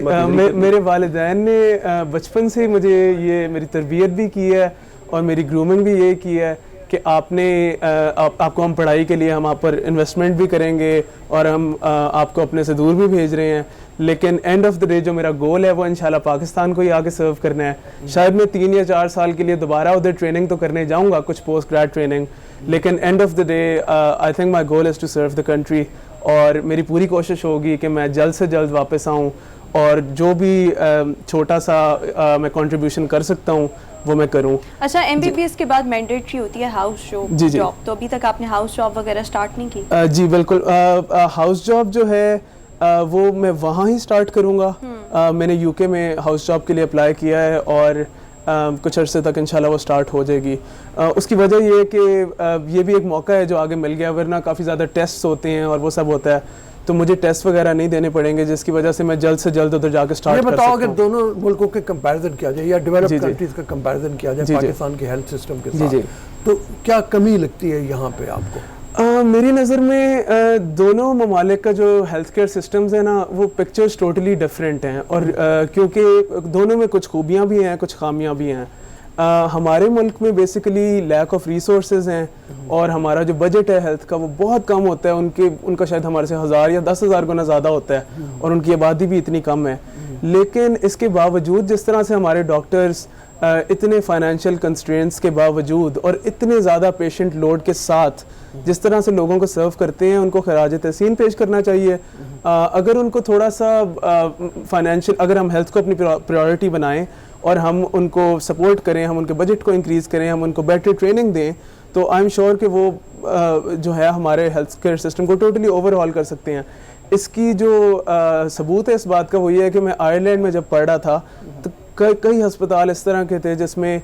मेरे वालिदैन ने बचपन से मुझे ये मेरी तरबियत भी की है और मेरी ग्रूमिंग भी ये की है कि आपको हम पढ़ाई के लिए हम आप पर इन्वेस्टमेंट भी करेंगे और हम आपको अपने से दूर भी भेज रहे हैं, लेकिन एंड ऑफ द डे जो मेरा गोल है वो इंशाल्लाह पाकिस्तान को ही आके सर्व करना है। शायद मैं 3 या 4 साल के लिए दोबारा उधर ट्रेनिंग तो करने जाऊंगा, कुछ पोस्ट ग्रेड ट्रेनिंग, लेकिन end of the day I think my goal is to serve the country. और मेरी पूरी कोशिश होगी कि मैं जल्द से जल्द वापस आऊँ और जो भी छोटा सा मैं कंट्रीब्यूशन कर सकता हूँ वो मैं करूँ। अच्छा, MBBS के बाद मैंडेटरी होती है हाउस जॉब, तो अभी तक आपने हाउस जॉब वगैरह स्टार्ट नहीं की? जी बिल्कुल, हाउस जॉब जो है वो मैं वहाँ ही स्टार्ट करूँगा। मैंने यूके में हाउस जॉब के लिए अप्लाई किया है और कुछ अरसे तक इंशाल्लाह वो स्टार्ट हो जाएगी। उसकी वजह ये है कि ये भी एक मौका है जो आगे मिल गया, वरना काफ़ी ज़्यादा टेस्ट होते हैं और वो सब होता है, तो मुझे टेस्ट वगैरह नहीं देने पड़ेंगे, जिसकी वजह से मैं जल्द से जल्द उधर जाकर स्टार्ट कर सकता हूं। ये बताओ कि दोनों मुल्कों के कंपैरिजन किया जाए या डेवलप्ड कंट्रीज का कंपैरिजन किया जाए पाकिस्तान के हेल्थ सिस्टम के साथ, तो क्या कमी लगती है यहाँ पे आपको? मेरी नज़र में दोनों ममालिक का जो हेल्थ केयर सिस्टम्स है ना, वो पिक्चर्स टोटली डिफरेंट हैं और क्योंकि दोनों में कुछ खूबियाँ भी हैं, कुछ खामियाँ भी हैं। हमारे मुल्क में बेसिकली लैक ऑफ रिसोर्सेज हैं और हमारा जो बजट है हेल्थ का वो बहुत कम होता है, उनका शायद हमारे से 1000 या 10,000 गुना ज़्यादा होता है और उनकी आबादी भी इतनी कम है। लेकिन इसके बावजूद जिस तरह से हमारे डॉक्टर्स इतने फाइनेंशियल कंस्ट्रेंट्स के बावजूद और इतने ज़्यादा पेशेंट लोड के साथ जिस तरह से लोगों को सर्व करते हैं, उनको खराज तहसीन पेश करना चाहिए। अगर उनको थोड़ा सा फाइनेंशियल, अगर हम हेल्थ को अपनी प्रायोरिटी बनाएं और हम उनको सपोर्ट करें, हम उनके बजट को इंक्रीज़ करें, हम उनको बेटर ट्रेनिंग दें, तो आई एम श्योर कि वो जो है हमारे हेल्थ केयर सिस्टम को टोटली ओवरऑल कर सकते हैं। इसकी जो सबूत है इस बात का वो ये है कि मैं आयरलैंड में जब पढ़ रहा था तो कई अस्पताल इस तरह के थे जिसमें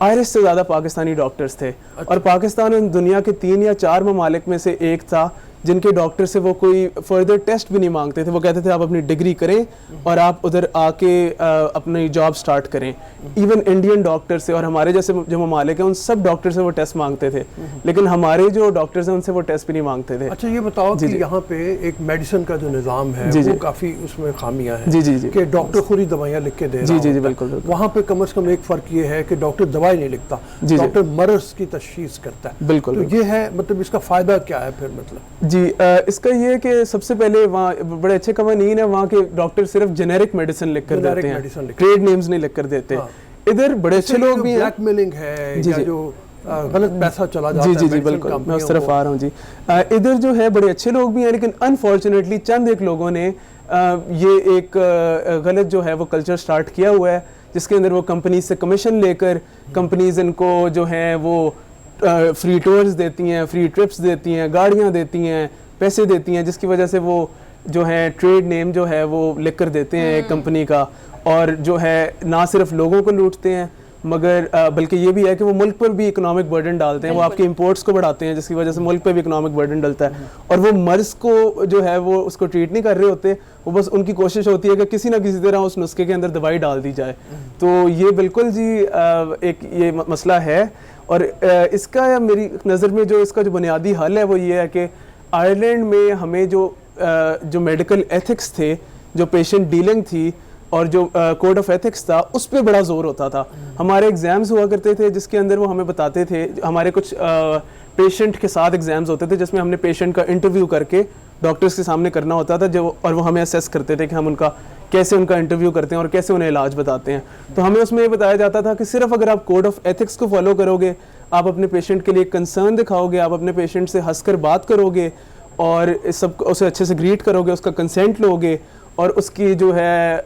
आयरिश से ज़्यादा पाकिस्तानी डॉक्टर्स थे। और पाकिस्तान उन दुनिया के 3 या 4 ममालिक में से एक था जिनके डॉक्टर से वो कोई फर्दर टेस्ट भी नहीं मांगते थे। वो कहते थे आप अपनी डिग्री करें और आप उधर आके अपनी जॉब स्टार्ट करें। इवन इंडियन डॉक्टर से और हमारे जैसे जो ममालिक हैं उन सब डॉक्टर से वो टेस्ट मांगते थे, लेकिन हमारे जो डॉक्टर्स हैं उनसे वो टेस्ट भी नहीं मांगते थे। अच्छा, ये बताओ कि यहाँ पे एक मेडिसिन का जो निज़ाम है वो काफ़ी उसमें खामियां हैं। जी जी जी, कि डॉक्टर खुद ही दवाइयाँ लिख के दे रहा है। जी जी बिल्कुल। वहाँ पे कम से कम एक फ़र्क ये है कि डॉक्टर दवाई नहीं लिखता, डॉक्टर मर्ज़ की तशख़ीस करता है। बिल्कुल, तो ये है, मतलब इसका फ़ायदा क्या है फिर? मतलब जी, इसका ये है कि सबसे पहले वहाँ बड़े अच्छे कवानीन है, वहाँ के डॉक्टर सिर्फ जेनेरिक मेडिसिन लिख कर देते हैं, ट्रेड नेम्स नहीं लिख कर देते। इधर बड़े अच्छे लोग भी हैं। ब्लैकमेलिंग है या जो गलत पैसा चला जाता है। जी जी बिल्कुल, मैं उस तरफ आ रहा हूँ जी। इधर जो है बड़े अच्छे लोग भी हैं, लेकिन अनफॉर्चुनेटली चंद एक लोगों ने ये एक गलत जो है वो कल्चर स्टार्ट किया हुआ है, जिसके अंदर वो कंपनीज से कमीशन लेकर कंपनीज इनको जो है वो फ्री टूर्स देती हैं, फ्री ट्रिप्स देती हैं, गाड़ियाँ देती हैं, पैसे देती हैं, जिसकी वजह से वो जो है ट्रेड नेम जो है वो लिख कर देते हैं एक कंपनी का, और जो है ना सिर्फ लोगों को लूटते हैं मगर बल्कि ये भी है कि वो मुल्क पर भी इकोनॉमिक बर्डन डालते हैं। वो आपके इंपोर्ट्स को बढ़ाते हैं, जिसकी वजह से मुल्क पर भी इकोनॉमिक बर्डन डलता है। और वो मर्ज को जो है वो उसको ट्रीट नहीं कर रहे होते, वो बस उनकी कोशिश होती है कि किसी ना किसी तरह उस नुस्खे के अंदर दवाई डाल दी जाए। तो ये बिल्कुल जी एक ये मसला है। और इसका मेरी नज़र में जो इसका जो बुनियादी हल है वो ये है कि आयरलैंड में हमें जो मेडिकल एथिक्स थे, जो पेशेंट डीलिंग थी और जो कोड ऑफ एथिक्स था, उस पर बड़ा जोर होता था। हमारे एग्ज़ाम्स हुआ करते थे जिसके अंदर वो हमें बताते थे, हमारे कुछ पेशेंट के साथ एग्ज़ाम्स होते थे जिसमें हमने पेशेंट का इंटरव्यू करके डॉक्टर्स के सामने करना होता था, जो और वो हमें असेस करते थे कि हम कैसे उनका इंटरव्यू करते हैं और कैसे उन्हें इलाज बताते हैं। तो हमें उसमें ये बताया जाता था कि सिर्फ अगर आप कोड ऑफ एथिक्स को फॉलो करोगे, आप अपने पेशेंट के लिए कंसर्न दिखाओगे, आप अपने पेशेंट से हंसकर बात करोगे और इस सब उसे अच्छे से ग्रीट करोगे, उसका कंसेंट लोगे और उसकी जो है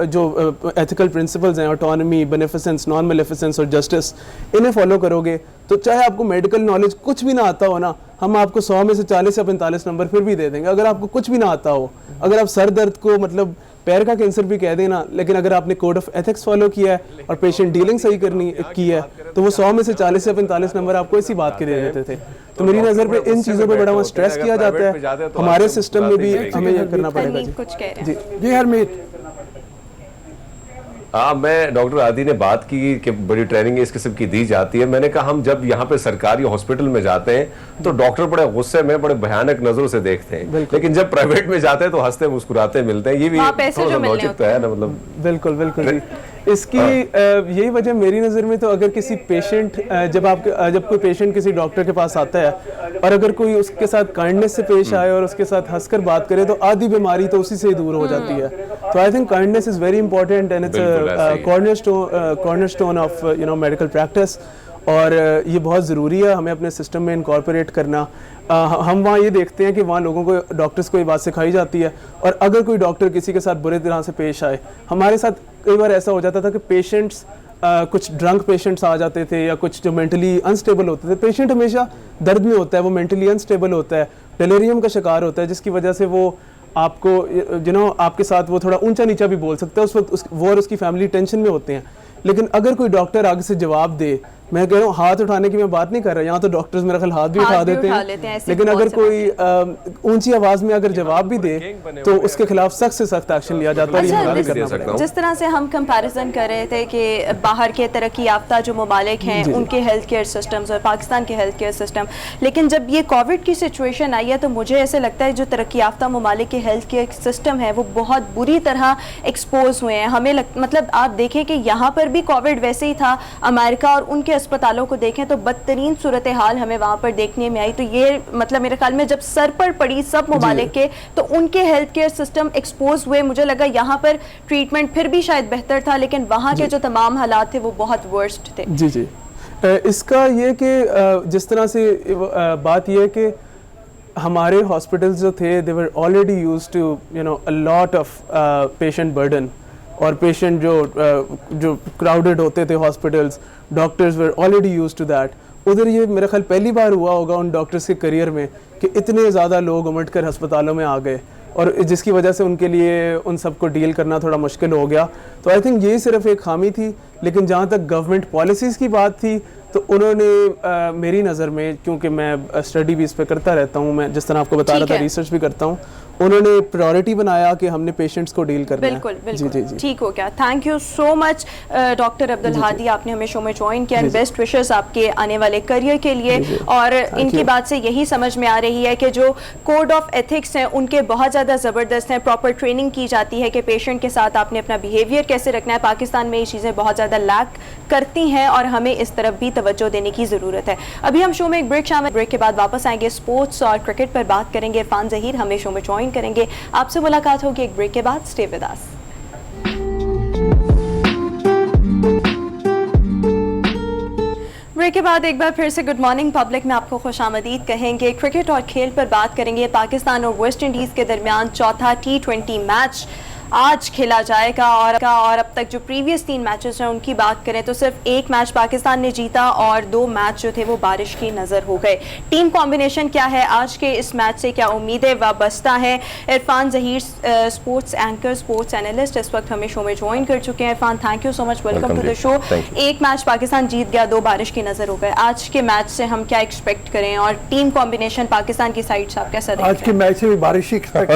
जो एथिकल प्रिंसिपल्स हैं, ऑटोनॉमी, बेनिफिसेंस, नॉन मेलेफिसेंस और जस्टिस, इन्हें फॉलो करोगे, तो चाहे आपको मेडिकल नॉलेज कुछ भी ना आता हो ना, हम आपको 100 में से 40 या 45 नंबर फिर भी दे देंगे। अगर आपको कुछ भी ना आता हो, अगर आप सर दर्द को मतलब पैर का कैंसर भी कह देना, लेकिन अगर आपने कोड ऑफ एथिक्स फॉलो किया है और पेशेंट डीलिंग सही की है तो वो 100 में से 40 से 45 नंबर आपको इसी बात के दे देते थे। तो मेरी नज़र पे इन चीज़ों पे बड़ा स्ट्रेस किया जाता है, हमारे सिस्टम में भी हमें ये करना पड़ेगा। कुछ कह रहे हैं जी हरमीत। हाँ, मैं डॉक्टर आदि ने बात की कि बड़ी ट्रेनिंग इस किस्म की दी जाती है। मैंने कहा हम जब यहाँ पे सरकारी हॉस्पिटल में जाते हैं तो डॉक्टर बड़े गुस्से में, बड़े भयानक नजरों से देखते हैं, लेकिन जब प्राइवेट में जाते हैं तो हंसते मुस्कुराते मिलते हैं। ये भी थोड़ा सा लॉजिक तो है ना, मतलब बिल्कुल बिल्कुल जी। इसकी यही वजह मेरी नज़र में, तो अगर किसी पेशेंट जब कोई पेशेंट किसी डॉक्टर के पास आता है और अगर कोई उसके साथ काइंडनेस से पेश आए और उसके साथ हंसकर बात करे तो आधी बीमारी तो उसी से ही दूर हो जाती है। तो I think kindness is very important and it's cornerstone of medical practice, और ये बहुत ज़रूरी है हमें अपने सिस्टम में इनकॉर्पोरेट करना। हम वहाँ ये देखते हैं कि वहाँ लोगों को, डॉक्टर्स को ये बात सिखाई जाती है, और अगर कोई डॉक्टर किसी के साथ बुरे तरह से पेश आए, हमारे साथ कई बार ऐसा हो जाता था कि पेशेंट्स कुछ ड्रंक पेशेंट्स आ जाते थे या कुछ जो मेंटली अनस्टेबल होते थे। पेशेंट हमेशा दर्द में होता है, वो मेंटली अनस्टेबल होता है, डेलेरियम का शिकार होता है, जिसकी वजह से वो आपको आपके साथ वो थोड़ा ऊंचा नीचा भी बोल सकता है। उस वक्त वो और उसकी फैमिली टेंशन में होते हैं। लेकिन अगर कोई डॉक्टर आगे से जवाब दे, मैं कह रहा हूँ हाथ उठाने की मैं बात नहीं कर रहा, यहाँ तो डॉक्टर्स मेरा ख्याल हाथ भी उठा देते हैं, लेकिन अगर कोई ऊंची आवाज में अगर जवाब भी दे तो उसके खिलाफ सख्त से सख्त एक्शन लिया जाता है। अच्छा, जिस तरह से हम कंपैरिजन कर रहे थे कि बाहर के तरक्की याफ्ता जो ममालिक हैं उनके हेल्थ केयर सिस्टम्स और पाकिस्तान के हेल्थ केयर सिस्टम, लेकिन जब ये कोविड की सिचुएशन आई है तो मुझे ऐसे लगता है जो तरक्की याफ्ता ममालिक के हेल्थ केयर सिस्टम है वो बहुत बुरी तरह एक्सपोज हुए हैं। हमें मतलब आप देखें कि यहाँ पर भी कोविड वैसे ही था, अमेरिका और उनके अस्पतालों को देखें तो बदतरीन सूरत हाल हमें वहाँ पर देखने में आई। तो ये मतलब मेरे ख्याल में जब सर पर पड़ी सब ममालिक के तो उनके हेल्थ केयर सिस्टम एक्सपोज हुए। मुझे लगा यहाँ पर ट्रीटमेंट फिर भी शायद बेहतर था, लेकिन वहाँ के जो तमाम हालात थे वो बहुत वर्स्ट थे। जी जी, इसका ये कि जिस तरह से बात ये कि हमारे हॉस्पिटल्स जो थे they were already used to a lot of patient burden, और पेशेंट जो क्राउडेड होते थे hospitals, doctors were already used to that. उधर ये मेरा ख्याल पहली बार हुआ होगा उन डॉक्टर्स के करियर में कि इतने ज़्यादा लोग उमड़ कर अस्पतालों में आ गए, और जिसकी वजह से उनके लिए उन सबको डील करना थोड़ा मुश्किल हो गया। तो आई थिंक ये सिर्फ एक खामी थी, लेकिन जहाँ तक गवर्नमेंट पॉलिसीज़ की बात थी तो उन्होंने मेरी नज़र में, क्योंकि मैं स्टडी भी इस पर करता रहता हूँ, मैं जिस तरह आपको बता रहा था रिसर्च भी करता हूँ, उन्होंने प्रायोरिटी बनाया कि हमने पेशेंट्स को डील करना है। बिल्कुल बिल्कुल जी, ठीक हो गया। Thank you so much doctor Abdul Hadi, आपने हमें शो में ज्वाइन किया। बेस्ट विशेस आपके आने वाले करियर के लिए। और इनकी बात से यही समझ में आ रही है कि जो कोड ऑफ एथिक्स हैं उनके बहुत ज़्यादा ज़बरदस्त हैं। प्रॉपर ट्रेनिंग की जाती है कि पेशेंट के साथ आपने अपना बिहेवियर कैसे रखना है। पाकिस्तान में ये चीज़ें बहुत ज़्यादा लैक करती हैं और हमें इस तरफ भी तवज्जो देने की ज़रूरत है। अभी हम शो में एक ब्रेक शामिल, ब्रेक के बाद वापस आएंगे, स्पोर्ट्स और क्रिकेट पर बात करेंगे। इरफान ज़हीर हमें शो में ज्वाइन करेंगे। आपसे मुलाकात होगी एक ब्रेक के बाद। Stay with us. ब्रेक के बाद एक बार फिर से गुड मॉर्निंग पब्लिक में आपको खुशामदीद कहेंगे। क्रिकेट और खेल पर बात करेंगे। पाकिस्तान और वेस्ट इंडीज़ के दरमियान चौथा T20 मैच आज खेला जाएगा, और अब तक जो प्रीवियस 3 मैचेस हैं उनकी बात करें तो सिर्फ एक मैच पाकिस्तान ने जीता और 2 मैच जो थे वो बारिश की नज़र हो गए। टीम कॉम्बिनेशन क्या है आज के इस मैच से, क्या उम्मीदें वाबस्ता हैं? Irfan Zaheer sports anchor, sports analyst इस वक्त हमें शो में ज्वाइन कर चुके हैं। Irfan, thank you so much, welcome to the show. एक मैच पाकिस्तान जीत गया, 2 बारिश की नज़र हो गए। आज के मैच से हम क्या एक्सपेक्ट करें, और टीम कॉम्बिनेशन पाकिस्तान की साइड से आप कैसा देखें? आज के मैच से भी बारिश ही एक्सपेक्ट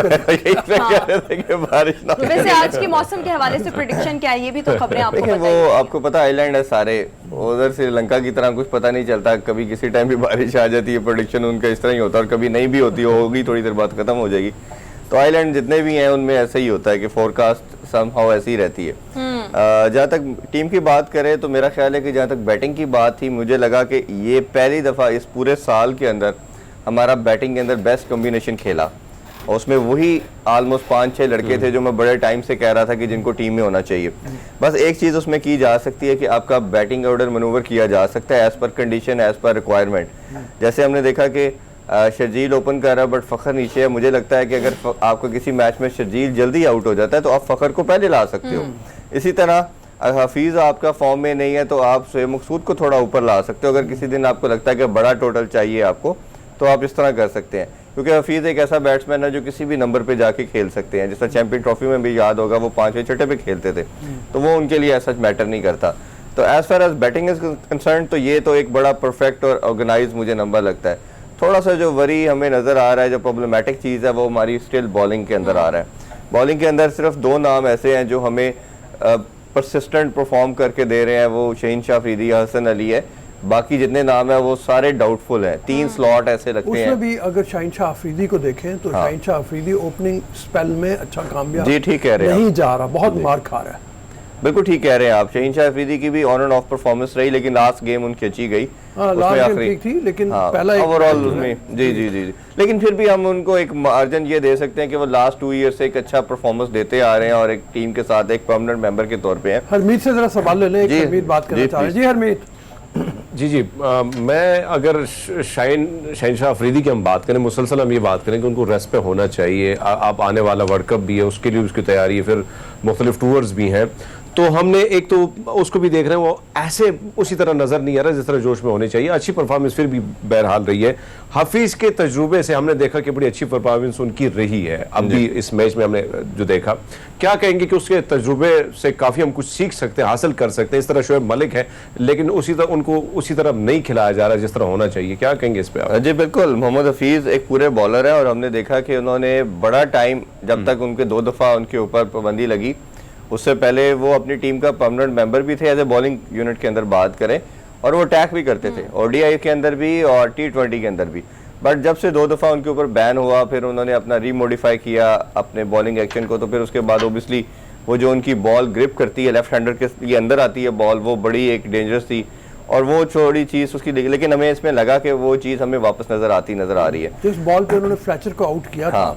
करें। वैसे आज के मौसम के हवाले से प्रेडिक्शन क्या है, ये भी तो खबरें आपको बताइए। वो आपको पता आइलैंड है सारे, उधर श्रीलंका की तरह कुछ पता नहीं चलता, कभी किसी टाइम भी बारिश आ जाती है। प्रेडिक्शन उनका इस तरह ही होता है, और कभी नहीं भी होती, होगी थोड़ी देर बाद खत्म हो जाएगी। तो आइलैंड जितने भी हैं उनमें ऐसा ही होता है कि फोरकास्ट समहाउ ऐसी ही रहती है। जहाँ तक टीम की बात करें तो मेरा ख्याल है कि जहाँ तक बैटिंग की बात थी, मुझे लगा कि ये पहली दफ़ा इस पूरे साल के अंदर हमारा बैटिंग के अंदर बेस्ट कॉम्बिनेशन खेला, और उसमें वही ऑलमोस्ट 5-6 लड़के थे जो मैं बड़े टाइम से कह रहा था कि जिनको टीम में होना चाहिए। बस एक चीज़ उसमें की जा सकती है कि आपका बैटिंग ऑर्डर मनूवर किया जा सकता है as per condition, as per requirement. जैसे हमने देखा कि शर्जील ओपन कर रहा है बट फ़खर नीचे है। मुझे लगता है कि अगर आपका किसी मैच में शर्जील जल्दी आउट हो जाता है तो आप फ़खर को पहले ला सकते हो। इसी तरह हफीज़ आपका फॉर्म में नहीं है तो आप शोएब मकसूद को थोड़ा ऊपर ला सकते हो। अगर किसी दिन आपको लगता है कि बड़ा टोटल चाहिए आपको तो आप इस तरह कर सकते हैं। क्योंकि हफीज़ एक ऐसा बैट्समैन है जो किसी भी नंबर पे जाके खेल सकते हैं। जैसा चैंपियन ट्रॉफी में भी याद होगा वो 5वें छठे पे खेलते थे, तो वो उनके लिए ऐसा मैटर नहीं करता। तो as far as batting is concern तो ये तो एक बड़ा परफेक्ट और ऑर्गेनाइज मुझे नंबर लगता है। थोड़ा सा जो वरी हमें नज़र आ रहा है, जो प्रॉब्लमेटिक चीज़ है, वो हमारी स्टिल बॉलिंग के अंदर आ रहा है। बॉलिंग के अंदर सिर्फ 2 नाम ऐसे हैं जो हमें परसिस्टेंट परफॉर्म करके दे रहे हैं, वो शहीन शाह अफरीदी या हसन अली है। बाकी जितने नाम है वो सारे डाउटफुल हैं। 3 स्लॉट ऐसे लगते हैं। उसमें भी अगर शाहीन शाह अफरीदी को देखें तो शाहीन शाह अफरीदी ओपनिंग स्पेल में अच्छा कामयाब जी ठीक कह रहे हैं नहीं जा रहा, बहुत मार खा रहा है। बिल्कुल ठीक कह रहे हैं आप। शहीन शाह अफरीदी की भी ऑन एंड ऑफ परफॉर्मेंस रही, लेकिन लास्ट गेम उनकी अच्छी गई। लास्ट गेम ठीक थी, लेकिन पहला ओवरऑल उसमें जी जी जी लेकिन फिर भी हम उनको एक मार्जिन ये दे सकते हैं कि वो लास्ट 2 ईयर से एक अच्छा परफॉर्मेंस देते आ रहे हैं और एक टीम के साथ एक परमानेंट मेंबर के तौर पे हैं। हरमीत से जरा सवाल ले लें, हरमीत बात करना चाह रहे हैं। जी हरमीत। जी मैं अगर शाहीन शाह अफरीदी की हम बात करें, मुसलसल हम ये बात करें कि उनको रेस्ट पे होना चाहिए। आप आने वाला वर्ल्ड कप भी है, उसके लिए उसकी तैयारी है, फिर मुख्तलिफ टूर्स भी हैं, तो हमने एक तो उसको भी देख रहे हैं वो ऐसे उसी तरह नजर नहीं आ रहा जिस तरह जोश में होनी चाहिए। अच्छी परफॉर्मेंस फिर भी बहरहाल रही है। हफीज के तजुर्बे से हमने देखा कि बड़ी अच्छी परफॉर्मेंस उनकी रही है। अब भी इस मैच में हमने जो देखा, क्या कहेंगे कि उसके तजुर्बे से काफी हम कुछ सीख सकते हैं, हासिल कर सकते हैं। इस तरह शोएब मलिक है, लेकिन उनको उसी तरह नहीं खिलाया जा रहा जिस तरह होना चाहिए। क्या कहेंगे इस पे? जी बिल्कुल, मोहम्मद हफीज एक पूरे बॉलर है और हमने देखा कि उन्होंने बड़ा टाइम, जब तक उनके 2 दफा उनके ऊपर पाबंदी लगी, उससे पहले वो अपनी टीम का परमानेंट मेंबर भी थे एज ए बॉलिंग यूनिट के अंदर बात करें, और वो अटैक भी करते थे ओडीआई के अंदर भी और T20 के अंदर भी। बट जब से 2 दफा उनके ऊपर बैन हुआ, फिर उन्होंने अपना रीमोडिफाई किया अपने बॉलिंग एक्शन को, तो फिर उसके बाद ओबियसली वो जो उनकी बॉल ग्रिप करती है, लेफ्ट हैंडर के लिए अंदर आती है बॉल, वो बड़ी एक डेंजरस थी और वो छोटी चीज़ उसकी, लेकिन हमें इसमें लगा कि वो चीज़ हमें वापस नजर आ रही है। जिस बॉल पे उन्होंने फ्लेचर को आउट किया था,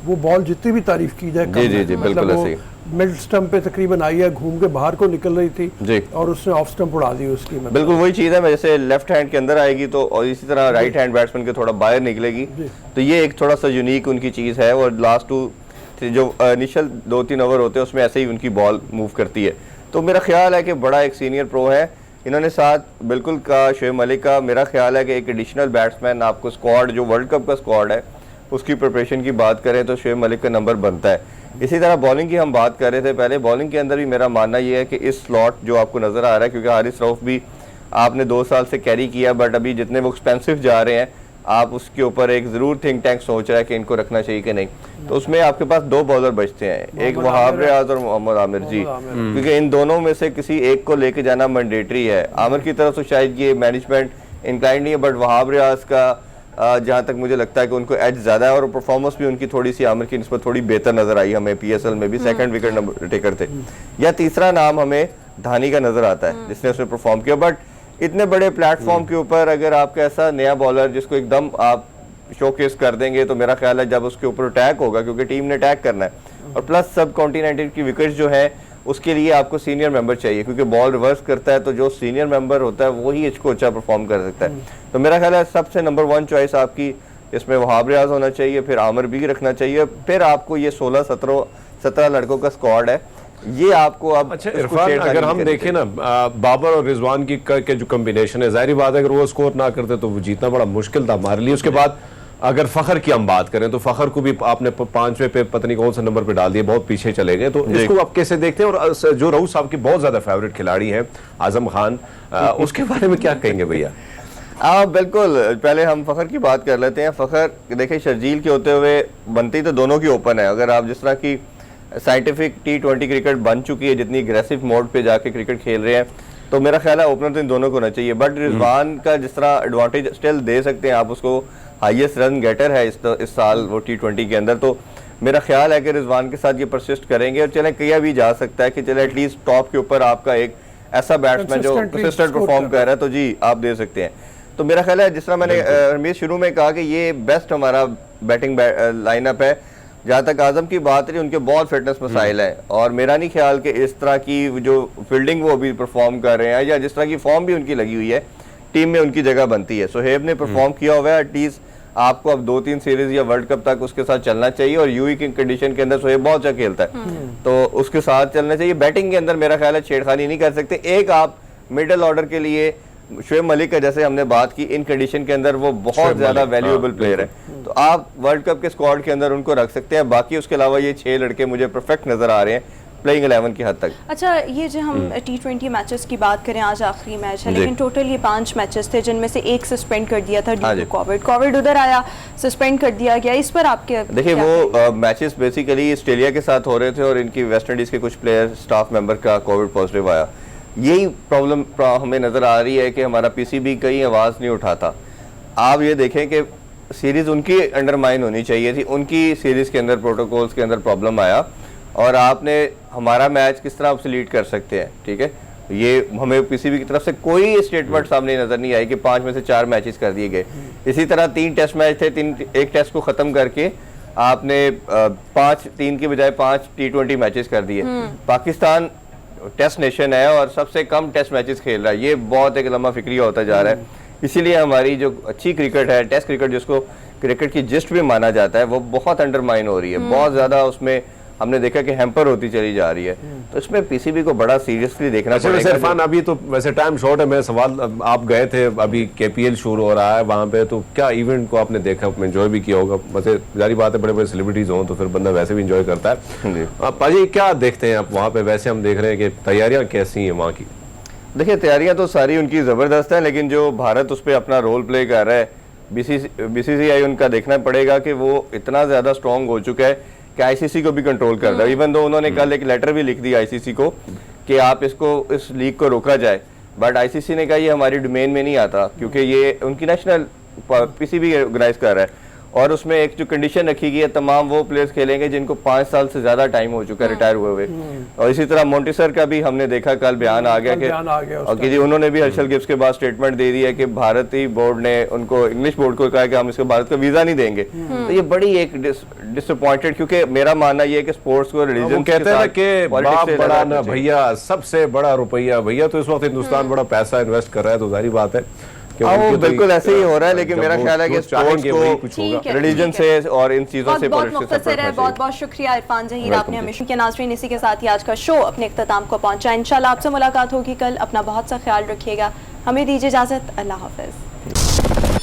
वो बॉल जितनी भी तारीफ की जाए जी जी जी बिल्कुल ऐसे मिड स्टंप पे तकरीबन आई है, घूम के बाहर को निकल रही थी जी, और उसने ऑफ स्टंप उड़ा दी उसकी। बिल्कुल वही चीज़ है, जैसे लेफ्ट हैंड के अंदर आएगी तो और इसी तरह राइट हैंड बैट्समैन के थोड़ा बाहर निकलेगी, तो ये एक थोड़ा सा यूनिक उनकी चीज़ है। और लास्ट 2 जो इनिशियल 2-3 ओवर होते हैं उसमें ऐसे ही उनकी बॉल मूव करती है। तो मेरा ख्याल है कि बड़ा एक सीनियर प्रो है इन्होंने साथ बिल्कुल का शोएब मलिक का। मेरा ख्याल है कि एक एडिशनल बैट्समैन आपको स्क्वाड जो वर्ल्ड कप का स्क्वाड है उसकी प्रिपरेशन की बात करें तो शोएब मलिक का नंबर बनता है। इसी तरह बॉलिंग की हम बात कर रहे थे पहले, बॉलिंग के अंदर भी मेरा मानना ये है कि इस स्लॉट जो आपको नज़र आ रहा है, क्योंकि हारिस रऊफ भी आपने 2 साल से कैरी किया, बट अभी जितने वो एक्सपेंसिव जा रहे हैं आप उसके ऊपर एक ज़रूर थिंक टैंक सोच रहा है कि इनको रखना चाहिए कि नहीं। तो उसमें आपके पास 2 बॉलर बचते हैं, एक वहाब रियाज और मोहम्मद आमिर जी, क्योंकि इन दोनों में से किसी एक को लेके जाना मैंडेटरी है। आमिर की तरफ से शायद ये मैनेजमेंट इंक्लाइंड नहीं है, बट वहाब रियाज का जहाँ तक मुझे लगता है कि उनको एज ज़्यादा है और परफॉर्मेंस भी उनकी थोड़ी सी आमिर की निस्बत थोड़ी बेहतर नजर आई हमें। PSL में भी 2nd विकेट नंबर टेकर थे। या तीसरा नाम हमें धानी का नजर आता है जिसने उसमें परफॉर्म किया। बट इतने बड़े प्लेटफॉर्म के ऊपर अगर आपका ऐसा नया बॉलर जिसको एकदम आप शोकेस कर देंगे, तो मेरा ख्याल है जब उसके ऊपर अटैक होगा, क्योंकि टीम ने अटैक करना है, और प्लस सब कॉन्टिनेंटल की विकेट जो है उसके लिए आपको सीनियर मेंबर चाहिए, क्योंकि बॉल रिवर्स करता है तो जो सीनियर मेंबर होता है वही इसको अच्छा परफॉर्म कर सकता है। तो मेरा ख्याल है सबसे नंबर 1 चॉइस आपकी इसमें वहाब रियाज होना चाहिए, फिर आमिर भी रखना चाहिए, फिर आपको ये 16-17 लड़कों का स्क्वाड है, ये आपको अब। अच्छा इरफान, अगर हम देखें ना बाबर और रिजवान की के जो कॉम्बिनेशन है, जाहिर बात है अगर वो स्कोर ना करते तो वो जीतना बड़ा मुश्किल था हमारे लिए। उसके बाद अगर फखर की हम बात करें तो फखर को भी आपने 5वें पे पता नहीं कौन सा नंबर पे डाल दिया, बहुत पीछे चले गए। तो इसको आप कैसे देखते हैं? और जो रऊफ साहब के बहुत ज्यादा फेवरेट खिलाड़ी हैं आजम खान, उसके बारे में क्या कहेंगे भैया? बिल्कुल, पहले हम फखर की बात कर लेते हैं। फखर देखिए शर्जील के होते हुए बनती तो दोनों की ओपन है। अगर आप जिस तरह की साइंटिफिक T20 क्रिकेट बन चुकी है, जितनी अग्रेसिव मोड पे जाके क्रिकेट खेल रहे हैं, तो मेरा ख्याल है ओपनर तो इन दोनों को होना चाहिए। बट रिजवान का जिस तरह एडवांटेज स्टिल दे सकते हैं आप उसको, हाईएस्ट रन गेटर है इस साल वो T20 के अंदर, तो मेरा ख्याल है कि रिजवान के साथ ये परसिस्ट करेंगे और चले किया भी जा सकता है कि चले एटलीस्ट टॉप के ऊपर आपका एक ऐसा बैट्समैन जो कंसिस्टेंट परफॉर्म कर रहा है, तो जी आप दे सकते हैं। तो मेरा ख्याल है जिस तरह मैंने रमेश शुरू में कहा कि ये बेस्ट हमारा बैटिंग लाइनअप है। जहाँ तक आजम की बात रही, उनके बॉल फिटनेस मसाइल है, और मेरा नहीं ख्याल कि इस तरह की जो फील्डिंग वो अभी परफॉर्म कर रहे हैं या जिस तरह की फॉर्म भी उनकी लगी हुई है, टीम में उनकी जगह बनती है। सोहेब ने परफॉर्म किया हुआ है, एटलीस्ट आपको अब 2-3 सीरीज या वर्ल्ड कप तक उसके साथ चलना चाहिए, और यूई की कंडीशन के अंदर सोहेब बहुत अच्छा खेलता है, तो उसके साथ चलना चाहिए। बैटिंग के अंदर मेरा ख्याल है छेड़खानी नहीं कर सकते। एक आप मिडिल ऑर्डर के लिए शुएब मलिक का जैसे हमने बात की, इन कंडीशन के अंदर वो बहुत ज्यादा वैल्यूएबल प्लेयर है, तो आप वर्ल्ड कप के स्क्वाड के अंदर उनको रख सकते हैं। बाकी उसके अलावा ये 6 लड़के मुझे परफेक्ट नजर आ रहे हैं प्लेइंग 11 की हद तक। अच्छा, ये जो हम T20 मैचेस की बात करें, आज आखिरी मैच है, लेकिन टोटल ये 5 मैचेस थे जिनमें से एक सस्पेंड कर दिया था ड्यू टू कोविड उधर आया, सस्पेंड कर दिया गया। इस पर आपके देखिए वो मैचेस बेसिकली ऑस्ट्रेलिया के साथ हो रहे थे और इनकी वेस्ट इंडीज के कुछ प्लेयर स्टाफ मेंबर का कोविड पॉजिटिव आया। यही प्रॉब्लम हमें नजर आ रही है कि हमारा पीसीबी कहीं आवाज नहीं उठाता। आप ये देखें कि सीरीज उनकी अंडरमाइन होनी चाहिए थी, उनकी सीरीज के अंदर प्रोटोकॉल्स के अंदर प्रॉब्लम आया और आपने हमारा मैच किस तरह आपसे लीड कर सकते हैं, ठीक है। ये हमें पीसीबी की तरफ से कोई स्टेटमेंट सामने नजर नहीं आई कि 5 में से 4 मैचेस कर दिए गए। इसी तरह 3 टेस्ट मैच थे, एक टेस्ट को खत्म करके आपने 3 की बजाय 5 T20 मैचेस कर दिए। पाकिस्तान टेस्ट नेशन है और सबसे कम टेस्ट मैचेस खेल रहा है, ये बहुत एक लम्बा फिक्रिया होता जा रहा है। इसीलिए हमारी जो अच्छी क्रिकेट है, टेस्ट क्रिकेट जिसको क्रिकेट की जिस्ट भी माना जाता है, वो बहुत अंडरमाइन हो रही है, बहुत ज्यादा उसमें हमने देखा कि हैम्पर होती चली जा रही है। तो इसमें पीसीबी को बड़ा सीरियसली देखना पड़ेगा। इरफान, अभी तो वैसे टाइम शॉर्ट है, मैं सवाल, आप गए थे, अभी केपीएल शुरू हो रहा है वहाँ पे, तो क्या इवेंट को आपने देखा, एंजॉय भी किया होगा? वैसे जारी बात है, बड़े बड़े सेलिब्रिटीज हों तो फिर बंदा वैसे भी इंजॉय करता है। पाजी, क्या देखते हैं आप वहाँ पे? वैसे हम देख रहे हैं कि तैयारियाँ कैसी हैं वहाँ की? देखिए तैयारियां तो सारी उनकी ज़बरदस्त हैं, लेकिन जो भारत उस पर अपना रोल प्ले कर रहा है, बीसीसीआई उनका देखना पड़ेगा कि वो इतना ज़्यादा स्ट्रॉन्ग हो चुका है कि आईसीसी को भी कंट्रोल कर रहा है। इवन दो उन्होंने कल एक लेटर भी लिख दिया आईसीसी को कि आप इस लीग को रोका जाए, बट आईसीसी ने कहा ये हमारी डोमेन में नहीं आता, क्योंकि ये उनकी नेशनल पीसीबी ऑर्गेनाइज कर रहा है और उसमें एक जो कंडीशन रखी गई है, तमाम वो प्लेयर्स खेलेंगे जिनको 5 साल से ज्यादा टाइम हो चुका है रिटायर हुए हुए। और इसी तरह मोंटेसर का भी हमने देखा कल बयान आ गया कि जी उन्होंने भी हर्षल गिब्स के बाद स्टेटमेंट दे दी है कि भारतीय बोर्ड ने उनको, इंग्लिश बोर्ड को कहा कि हम इसको भारत का वीजा नहीं देंगे। तो ये बड़ी एक डिसअपॉइंटेड, क्योंकि मेरा मानना ये है कि स्पोर्ट्स को रिलीजन कहते हैं कि बाप बड़ा ना भैया, सबसे बड़ा रुपया भैया, तो इस वक्त हिंदुस्तान बड़ा पैसा इन्वेस्ट कर रहा है, तो जाहिर बात है वो बिल्कुल ऐसे ही हो रहा है। लेकिन मेरा ख्याल है कि स्पोर्ट्स को रिलीजन से और इन चीजों से बहुत बहुत शुक्रिया इरफान जहीर, आपने हमेशा के नाज़रीन। इसी के साथ ही आज का शो अपने इख्तिताम को पहुंचा। इंशाल्लाह आपसे मुलाकात होगी कल। अपना बहुत सा ख्याल रखिएगा, हमें दीजिए इजाजत। अल्लाह हाफिज।